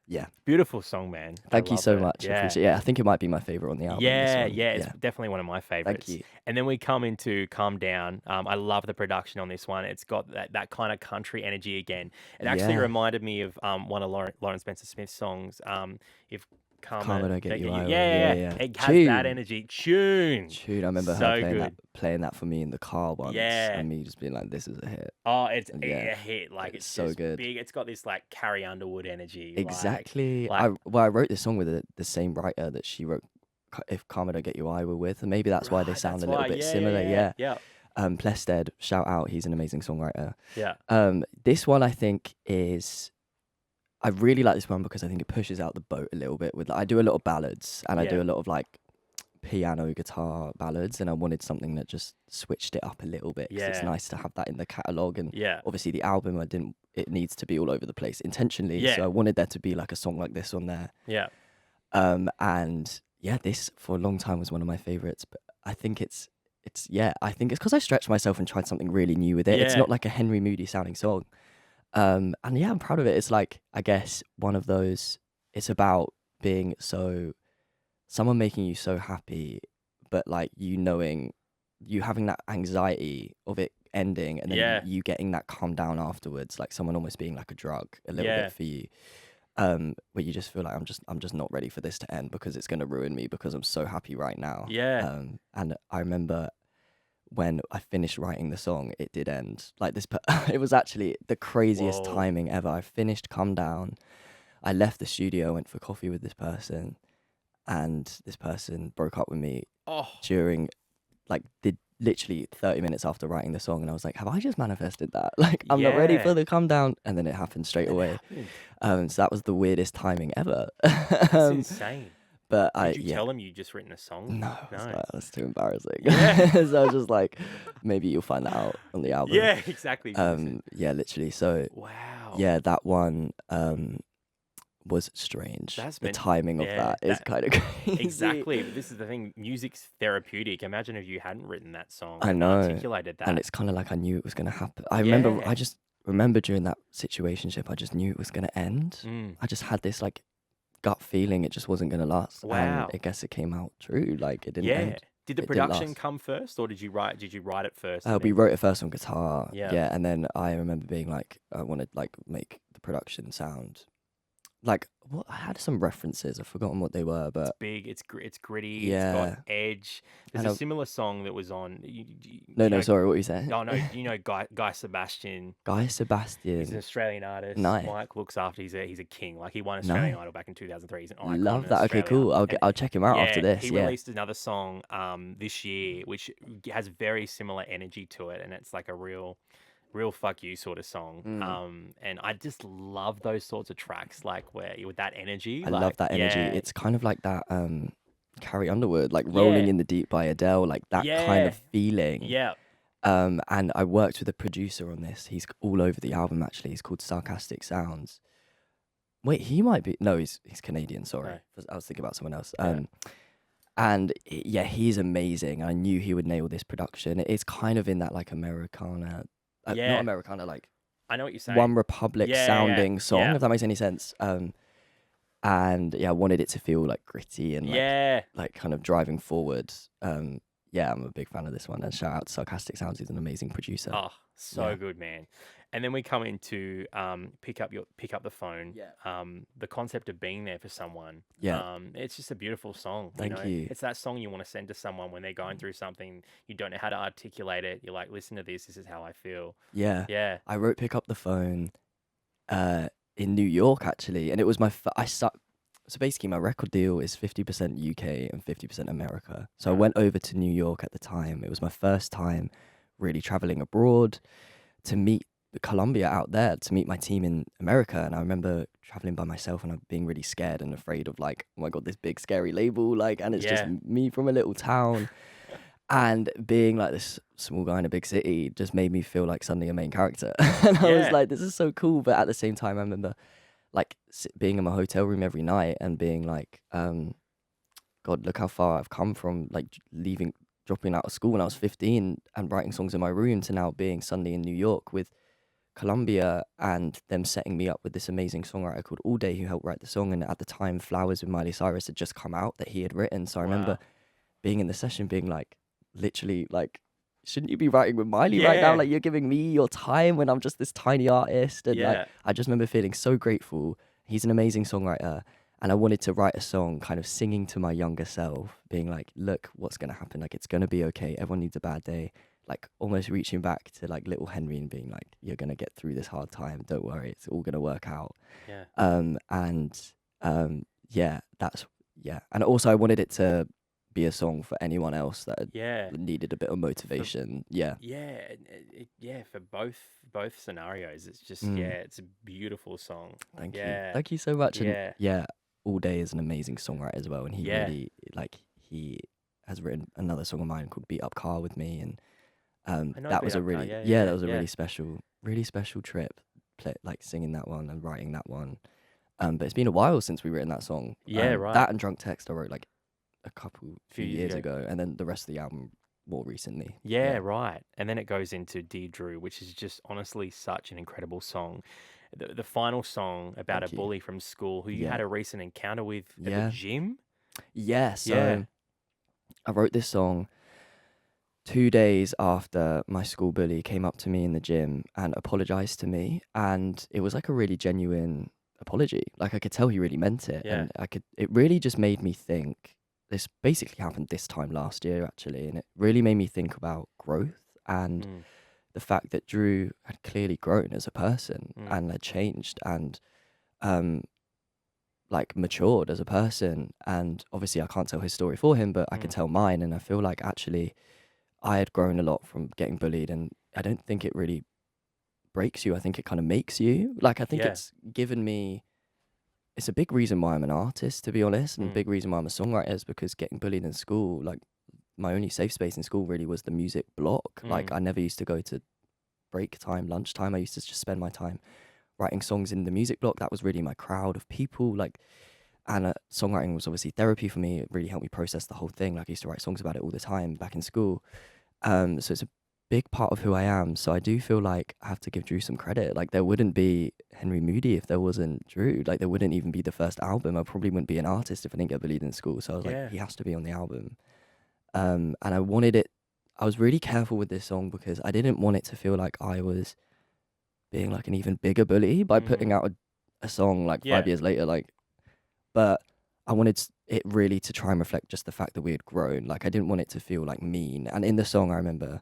yeah. Beautiful song, man. I Thank you love so it. much. I Yeah. appreciate it. Yeah, I think it might be my favorite on the album. this Yeah, one. yeah, it's definitely one of my favorites. Thank you. And then we come into Calm Down. I love the production on this one. It's got that kind of country energy again. It actually Yeah. reminded me of one of Lauren Spencer Smith's songs. If Karma Don't Get You, I Will. yeah, Yeah. it has Tune. that energy. Tune. Dude, I remember So her playing that for me in the car once, Yeah. and me just being like, "This is a hit." Oh, it's Yeah. a hit. Like It's it's so just good. big. It's got this like Carrie Underwood energy. Exactly. like- I wrote this song with the same writer that she wrote "If Karma Don't Get You, I Will" with, and maybe that's why they Right, sound that's a little why. bit Yeah, similar. Yeah. Yeah. Plested, shout out, he's an amazing songwriter. Yeah. This one I think is I really like this one because I think it pushes out the boat a little bit. With I do a lot of ballads and I do Yeah. a lot of like piano guitar ballads, and I wanted something that just switched it up a little bit because it's Yeah. nice to have that in the catalog. And Yeah. obviously the album, I didn't. It needs to be all over the place intentionally, so Yeah. I wanted there to be like a song like this on there. Yeah. And yeah, this for a long time was one of my favorites. But I think it's yeah, I think it's because I stretched myself and tried something really new with it. It's Yeah. not like a Henry Moody sounding song. And yeah, I'm proud of it. It's like, I guess one of those. It's about being so someone making you so happy, but like you knowing, you having that anxiety of it ending, and then Yeah. you getting that calm down afterwards, like someone almost being like a drug a little Yeah. bit for you. Where you just feel like I'm just not ready for this to end because it's gonna ruin me because I'm so happy right now. Yeah. And I remember when I finished writing the song, it did end like this. It was actually the craziest Whoa. timing ever. I finished Come Down. I left the studio, went for coffee with this person, and this person broke up with me Oh. during like the literally 30 minutes after writing the song, and I was like, have I just manifested that? Like, I'm not ready for Yeah. the come down, and then it happened straight That away. happened. So that was the weirdest timing ever. That's um, insane. but Did you yeah, tell him you just written a song? no, I was No. like, that's too embarrassing. Yeah. So I was just like, maybe you'll find that out on the album. Yeah, exactly. Yeah, literally. So Wow. yeah, that one was strange. That's The been timing of yeah, that is that kind of crazy. exactly. But this is the thing. Music's therapeutic. Imagine if you hadn't written that song I and know. articulated And that. it's kind of like I knew it was going to happen. I Yeah. just remember during that situationship, I just knew it was going to end. Mm. I just had this like gut feeling it just wasn't going to last. And Wow. I guess it came out true. Like it didn't Yeah. end. Did the It didn't production last. come first, or did you write it first? And We then wrote it first on guitar. yeah. Yeah. And then I remember being like, I wanted like make the production sound like what I had some references. I've forgotten what they were, It's but big. It's it's gritty. It's yeah. got edge. There's And a similar song that was on. no, You know, sorry, what were you saying? oh no, you know Guy Sebastian. Guy He's an Sebastian. Australian artist. Nice. Mike looks after. He's a king. Like he won Australian Nice. Idol back in 2003. He's an icon Love in that. Okay, Australia. cool. And I'll check him out after yeah, this. he Yeah. released another song this year, which has very similar energy to it, and it's like a real fuck you sort of song. And I just love those sorts of tracks, like where with that energy. I like, love that energy. yeah, It's kind of like that Carrie Underwood, like Rolling yeah, in the Deep by Adele, like that kind yeah, of feeling. yeah. And I worked with a producer on this. He's all over the album actually. He's called Sarcastic Sounds. Wait, he might be no, he's Canadian, sorry. No. I was thinking about someone else. Yeah. And yeah, he's amazing. I knew he would nail this production. It's kind of in that like Americana, Yeah. not Americana, like I know what you're saying. One Republic Yeah, sounding song, yeah. if that makes any sense. And yeah, I wanted it to feel like gritty and Yeah, like kind of driving forward. Yeah, I'm a big fan of this one. And shout out to Sarcastic Sounds, he's an amazing producer. oh, so Yeah. good, man. And then we come into pick up the phone. Yeah. The concept of being there for someone. Yeah. It's just a beautiful song. Thank you. It's that song you want to send to someone when they're going through something, you don't know how to articulate it. You're like, listen to this. This is how I feel. Yeah. Yeah. I wrote Pick Up the Phone in New York actually, and it was so basically my record deal is 50% UK and 50% America. So I went over to New York at the time. It was my first time really traveling abroad to meet Columbia out there, to meet my team in America. And I remember traveling by myself and being really scared and afraid of like, oh my God, this big scary label, like, and it's just Yeah. me from a little town. And being like this small guy in a big city just made me feel like suddenly a main character. And I was Yeah. like, this is so cool. But at the same time, I remember like being in my hotel room every night and being like, God, look how far I've come from like dropping out of school when I was 15 and writing songs in my room to now being suddenly in New York with Columbia and them setting me up with this amazing songwriter called All Day who helped write the song. And at the time, Flowers with Miley Cyrus had just come out that he had written. So I remember Wow. being in the session being like, literally like, shouldn't you be writing with Miley right now? Yeah. Like you're giving me your time when I'm just this tiny artist. And like Yeah. I just remember feeling so grateful. He's an amazing songwriter. And I wanted to write a song kind of singing to my younger self, being like, look, what's going to happen? Like, it's going to be okay. Everyone needs a bad day. Like, almost reaching back to like little Henry and being like, you're going to get through this hard time. Don't worry. It's all going to work out. Yeah. Yeah, And also I wanted it to be a song for anyone else that Yeah. needed a bit of For motivation. Yeah. yeah, yeah, for both scenarios. It's just Mm, it's a beautiful song. thank you. Yeah. Thank you so much. And Yeah. yeah, All Day is an amazing songwriter as well. And he Yeah. really, like, he has written another song of mine called Beat Up Car with me. And I know that Beat was a Up Car. really, Yeah, yeah, yeah, that yeah. was a Yeah. really special trip, like singing that one and writing that one. But it's been a while since we written that song. Yeah, right. That and Drunk Text I wrote like A few few years years ago. ago, and then the rest of the album more recently. Yeah, Yeah, right. And then it goes into Dear Drew, which is just honestly such an incredible song. The final song about a thank you. bully from school who you Yeah, had a recent encounter with at the yeah, gym. yeah. Yeah. So I wrote this song 2 days after my school bully came up to me in the gym and apologized to me, and it was like a really genuine apology. Like I could tell he really meant it, Yeah. and it really just made me think. This basically happened this time last year, actually, and it really made me think about growth and Mm, the fact that Drew had clearly grown as a person mm, and had changed and um like matured as a person. And obviously I can't tell his story for him, but I can mm. tell mine. And I feel like actually I had grown a lot from getting bullied, and I don't think it really breaks you. I think it kind of makes you. Like I think Yeah. it's given me, it's a big reason why I'm an artist, to be honest, and a Mm, big reason why I'm a songwriter is because getting bullied in school, like my only safe space in school really was the music block. Like mm, I never used to go to break time, lunchtime. I used to just spend my time writing songs in the music block. That was really my crowd of people. Like, and songwriting was obviously therapy for me. It really helped me process the whole thing. Like I used to write songs about it all the time back in school. So it's a big part of who I am. So I do feel like I have to give Drew some credit. Like there wouldn't be Henry Moodie if there wasn't Drew. Like there wouldn't even be the first album. I probably wouldn't be an artist if I didn't get bullied in school. So I was like, yeah. he has to be on the album. And I wanted it. I was really careful with this song because I didn't want it to feel like I was being like an even bigger bully by putting Mm, out a song like yeah. 5 years later. Like, but I wanted it really to try and reflect just the fact that we had grown. Like, I didn't want it to feel like mean. And in the song, I remember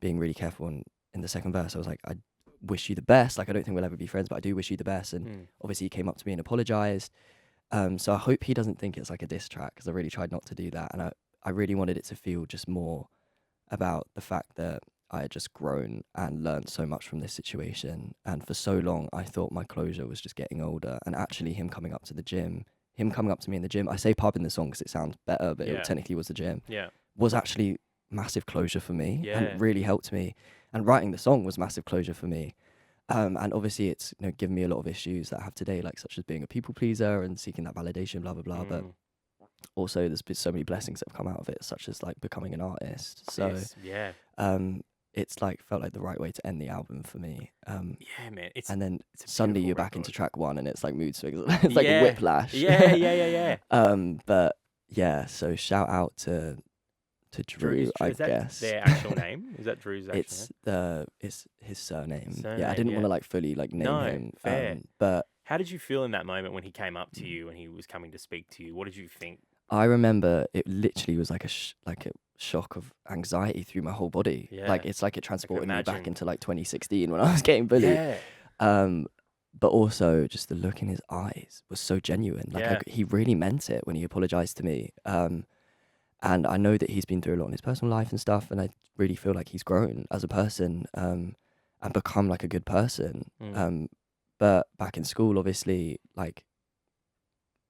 being really careful. And in the second verse, I was like, I wish you the best. Like, I don't think we'll ever be friends, but I do wish you the best. And Mm, obviously, he came up to me and apologized. So I hope he doesn't think it's like a diss track because I really tried not to do that. And I really wanted it to feel just more about the fact that I had just grown and learned so much from this situation. And for so long, I thought my closure was just getting older. And actually, him coming up to me in the gym, I say pub in the song because it sounds better, but it yeah. technically was the gym, Yeah. was actually massive closure for me and Yeah. really helped me. And writing the song was massive closure for me. And obviously, it's given me a lot of issues that I have today, like such as being a people pleaser and seeking that validation, blah blah blah. But Mm, also, there's been so many blessings that have come out of it, such as like becoming an artist. So yes. Yeah. um, it's like felt like the right way to end the album for me. Yeah, man. And then It's a suddenly beautiful you're back into record. track one, and it's like mood swings. It's like Yeah. whiplash. Yeah. Yeah. Yeah. Yeah. But yeah, so shout out to Drew, I Is that guess. their actual name? Is that Drew's actual name? It's his surname. Yeah, I Surname, didn't want yeah. to like fully like name No, him. fair. But How did you feel in that moment when he came up to you and he was coming to speak to you? What did you think? I remember it literally was like a shock of anxiety through my whole body. Yeah, Like it's like it transported me back imagine. into like 2016 when I was getting bullied. Yeah, Um, but also just the look in his eyes was so genuine. Like yeah, he really meant it when he apologized to me. And I know that he's been through a lot in his personal life and stuff, and I really feel like he's grown as a person, and become like a good person. mm, But back in school, obviously, like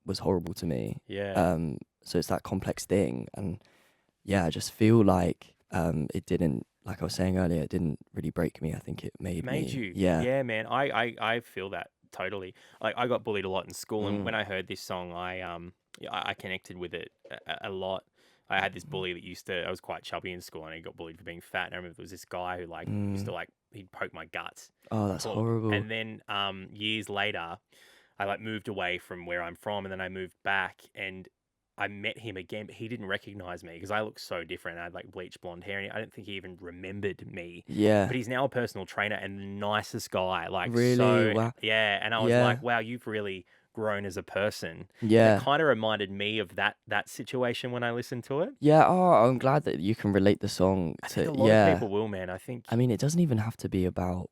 was horrible to me. yeah. So it's that complex thing, and yeah, I just feel like it didn't, like I was saying earlier, it didn't really break me. I think it made Made me, you? yeah. Yeah, man. I feel that totally. Like I got bullied a lot in school, and Mm, when I heard this song, yeah, I connected with it a lot. I had this bully that I was quite chubby in school, and I got bullied for being fat. And I remember there was this guy who like used to mm. like he'd poke my guts, Oh, that's horrible. and then years later, I like moved away from where I'm from, and then I moved back, and I met him again, but he didn't recognize me because I looked so different. I had like bleached blonde hair, and I don't think he even remembered me. Yeah. But he's now a personal trainer and the nicest guy, like Really? so, Wow. yeah. And I was Yeah. like, wow, you've really grown as a person, and it Yeah. kind of reminded me of that situation when I listened to it. Yeah. Oh, I'm glad that you can relate the song I think to, a lot of yeah. people will, man. I think, I mean, it doesn't even have to be about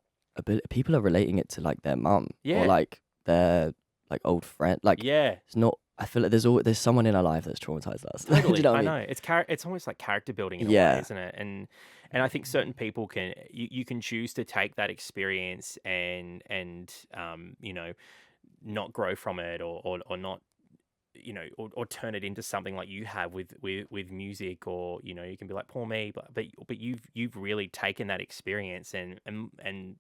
people are relating it to like their mum or yeah, like their like old friend. Like yeah, it's not I feel like there's someone in our life that's traumatized us. Do you Totally, know what I I mean? know. It's almost like character building in a way, Yeah. isn't it? And I think certain people you can choose to take that experience and not grow from it or not or turn it into something like you have with music, or you can be like poor me, but you've really taken that experience and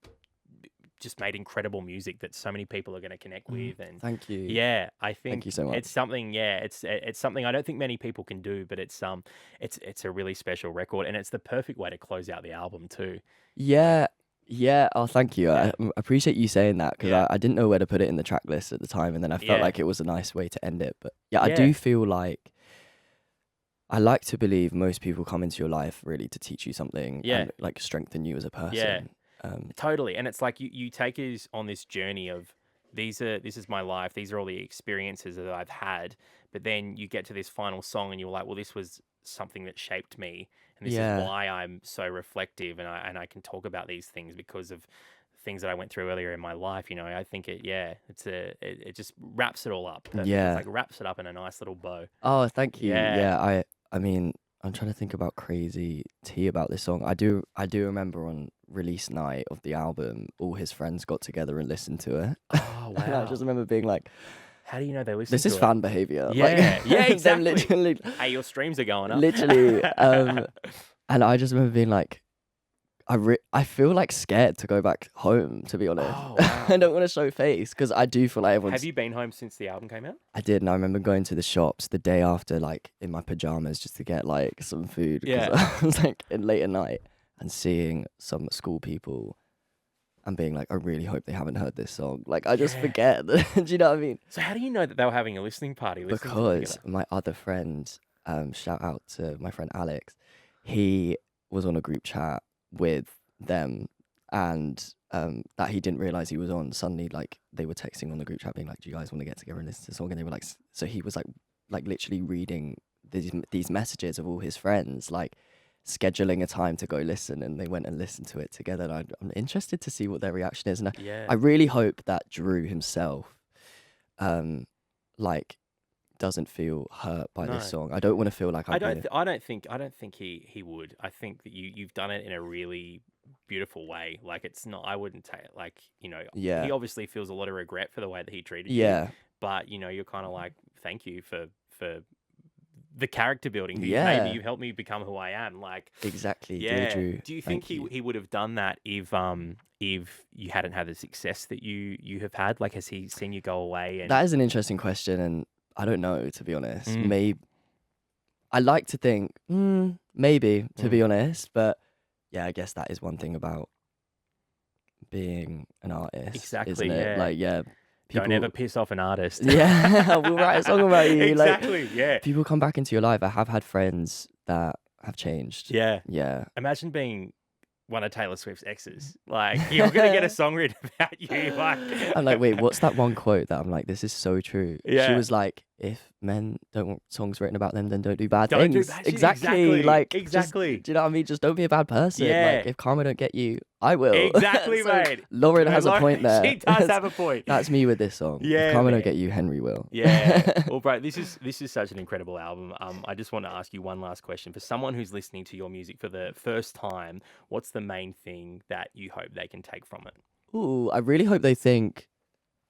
just made incredible music that so many people are going to connect with. And Thank you. yeah, I Thank think you so much. it's something, yeah, it's something I don't think many people can do, but it's a really special record, and it's the perfect way to close out the album too, you know. Yeah. Yeah. Oh, thank you. I Yeah, appreciate you saying that because yeah, I didn't know where to put it in the track list at the time, and then I felt yeah, like it was a nice way to end it. But yeah, I yeah, do feel like I like to believe most people come into your life really to teach you something yeah, and like strengthen you as a yeah. person. Totally, and it's like you take us on this journey of this is my life, these are all the experiences that I've had, but then you get to this final song and you're like, well, this was something that shaped me, and this is Yeah. why I'm so reflective, and I can talk about these things because of things that I went through earlier in my life. I think it just wraps it all up perfect. It's Yeah. like wraps it up in a nice little bow. Oh, thank you. Yeah. Yeah, I mean, I'm trying to think about crazy tea about this song. I do remember on release night of the album, all his friends got together and listened to it. Oh And I just wow. remember being like, How do you know they listened this is to it? fan behavior. Like Yeah. Yeah. them Exactly. literally Hey, your streams are going up. literally and I just remember being like I feel like scared to go back home, to be honest. Oh, I wow. don't want to show face because I do feel like Have everyone's. you been home since the album came out? I did, and I remember going to the shops the day after, like in my pajamas, just to get like some food because Yeah. I was like in late at night and seeing some school people and being like, I really hope they haven't heard this song. Like I just Yeah. forget. Do you know what I mean? So how do you know that they were having a listening party listening to it Because together? my other friend, shout out to my friend Alex, he was on a group chat with them and that he didn't realize he was on. Suddenly, like they were texting on the group chat being like, do you guys want to get together and listen to the song? And they were like, so he was like literally reading these messages of all his friends, like scheduling a time to go listen, and they went and listened to it together. And I'm interested to see what their reaction is. And Yeah. I really hope that Drew himself, um, like doesn't feel hurt by this No. song. I don't want to feel like I I've don't been. I don't think he would. I think that you've done it in a really beautiful way. Like it's not I wouldn't take like, he Yeah, obviously feels a lot of regret for the way that he treated you, yeah, but you're kind of like thank you for the character building that you've made me. yeah. You've helped me become who I am. Like, Exactly, dear yeah. Drew. Do you think Thank you. he would have done that if you hadn't had the success that you have had? Like, has he seen you go away and That is an interesting question, and I don't know, to be honest. mm, Maybe I like to think, maybe, to mm, be honest, but yeah, I guess that is one thing about being an artist, isn't exactly, it? yeah. Like, yeah, Don't ever people, piss off an artist. yeah, we'll write a song about you. Like, Exactly, yeah. people come back into your life. I have had friends that have changed. Yeah. Yeah. Imagine being one of Taylor Swift's exes. Like, you're gonna get a song written about you. Like, I'm like, wait, what's that one quote that I'm like, this is so true? She yeah. was like, if men don't want songs written about them, then don't do bad Don't do things. bad shit. Exactly. Like, just, Exactly. do you know what I mean? Just don't be a bad person. Yeah. Like, if karma don't get you, I will. Exactly, So mate. Lauren No, has a point there. She does have a point. That's me with this song. Yeah, If karma man. don't get you, Henry will. Yeah. Well, bro, this is such an incredible album. I just want to ask you one last question. For someone who's listening to your music for the first time, what's the main thing that you hope they can take from it? Ooh, I really hope they think.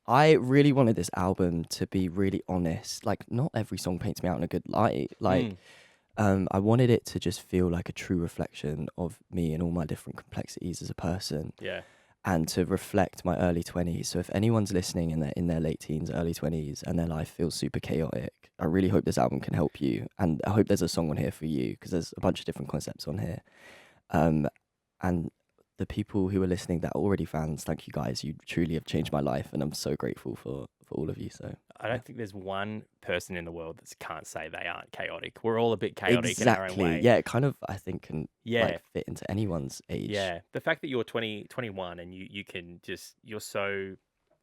I really wanted this album to be really honest. Like, not every song paints me out in a good light. Like, I wanted it to just feel like a true reflection of me and all my different complexities as a person, Yeah. and to reflect my early 20s. So if anyone's listening and they're in their late teens, early 20s, and their life feels super chaotic, I really hope this album can help you. And I hope there's a song on here for you because there's a bunch of different concepts on here. And the people who are listening that are already fans, thank you guys. You truly have changed my life, and I'm so grateful for all of you. So I yeah. don't think there's one person in the world that can't say they aren't chaotic. We're all a bit chaotic in our own Exactly. way. Yeah, it kind of I think can Yeah. like fit into anyone's age. Yeah. The fact that you're 21 and you can just you're so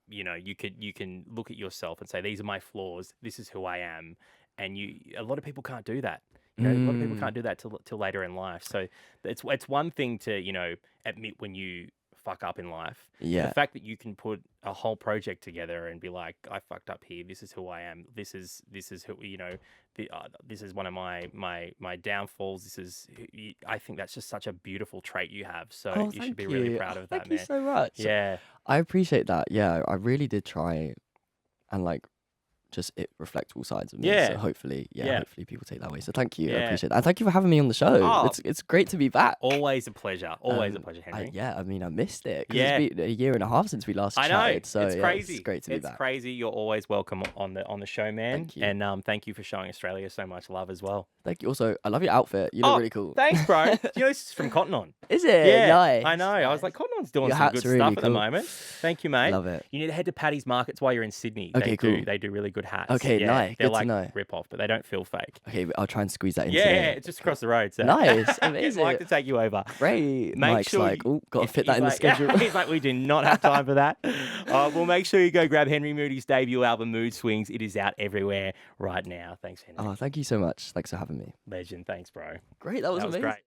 you can look at yourself and say these are my flaws, this is who I am, and a lot of people can't do that. A lot of people Mm, can't do that till later in life. So it's one thing to admit when you fuck up in life. The Yeah. fact that you can put a whole project together and be like, I fucked up here. This is who I am. This is who this is one of my downfalls. I think that's just such a beautiful trait you have. So Oh, you should be thank really you. proud Oh, of that, thank you man. so much. Yeah. I appreciate that. Yeah, I really did try and like just it reflects all sides of me. So Yeah. hopefully, Yeah. hopefully people take that way. So thank you. I Yeah. appreciate that. And thank you for having me on the show. Oh. It's great to be back. Always a pleasure. Always a pleasure, I Henry. mean, I missed it. 'Cause Yeah. it's been a year and a half since we last I know. chatted. So It's yeah, crazy. it's great to be It's back. crazy. You're always welcome on the show, man. Thank you. And thank you for showing Australia so much love as well. Thank you. Also, I love your outfit. You look really cool. Thanks, bro. Do you know this is from Cotton On? Is it? Yeah, Nice. I know. I was nice. like, Cotton On's doing Your some hat's good really stuff at the cool. moment. Thank you, mate. Love it. You need to head to Paddy's Markets while you're in Sydney. Okay, cool. They do really good hats. Okay, yeah, nice. They're Good to like know. rip off, but they don't feel fake. Okay, I'll try and squeeze that into Yeah, it. it's just across the road. So. Nice, I'd amazing. like to take you over. Great. Make Mike's sure like, oh, got to fit that he's in the like- schedule. He's like, we do not have time for that. Well, make sure you go grab Henry Moodie's debut album, Mood Swings. It is out everywhere right now. Thanks, Henry. Oh, thank you so much. Thanks for having me. Legend. Thanks, bro. Great, that was That was amazing. great.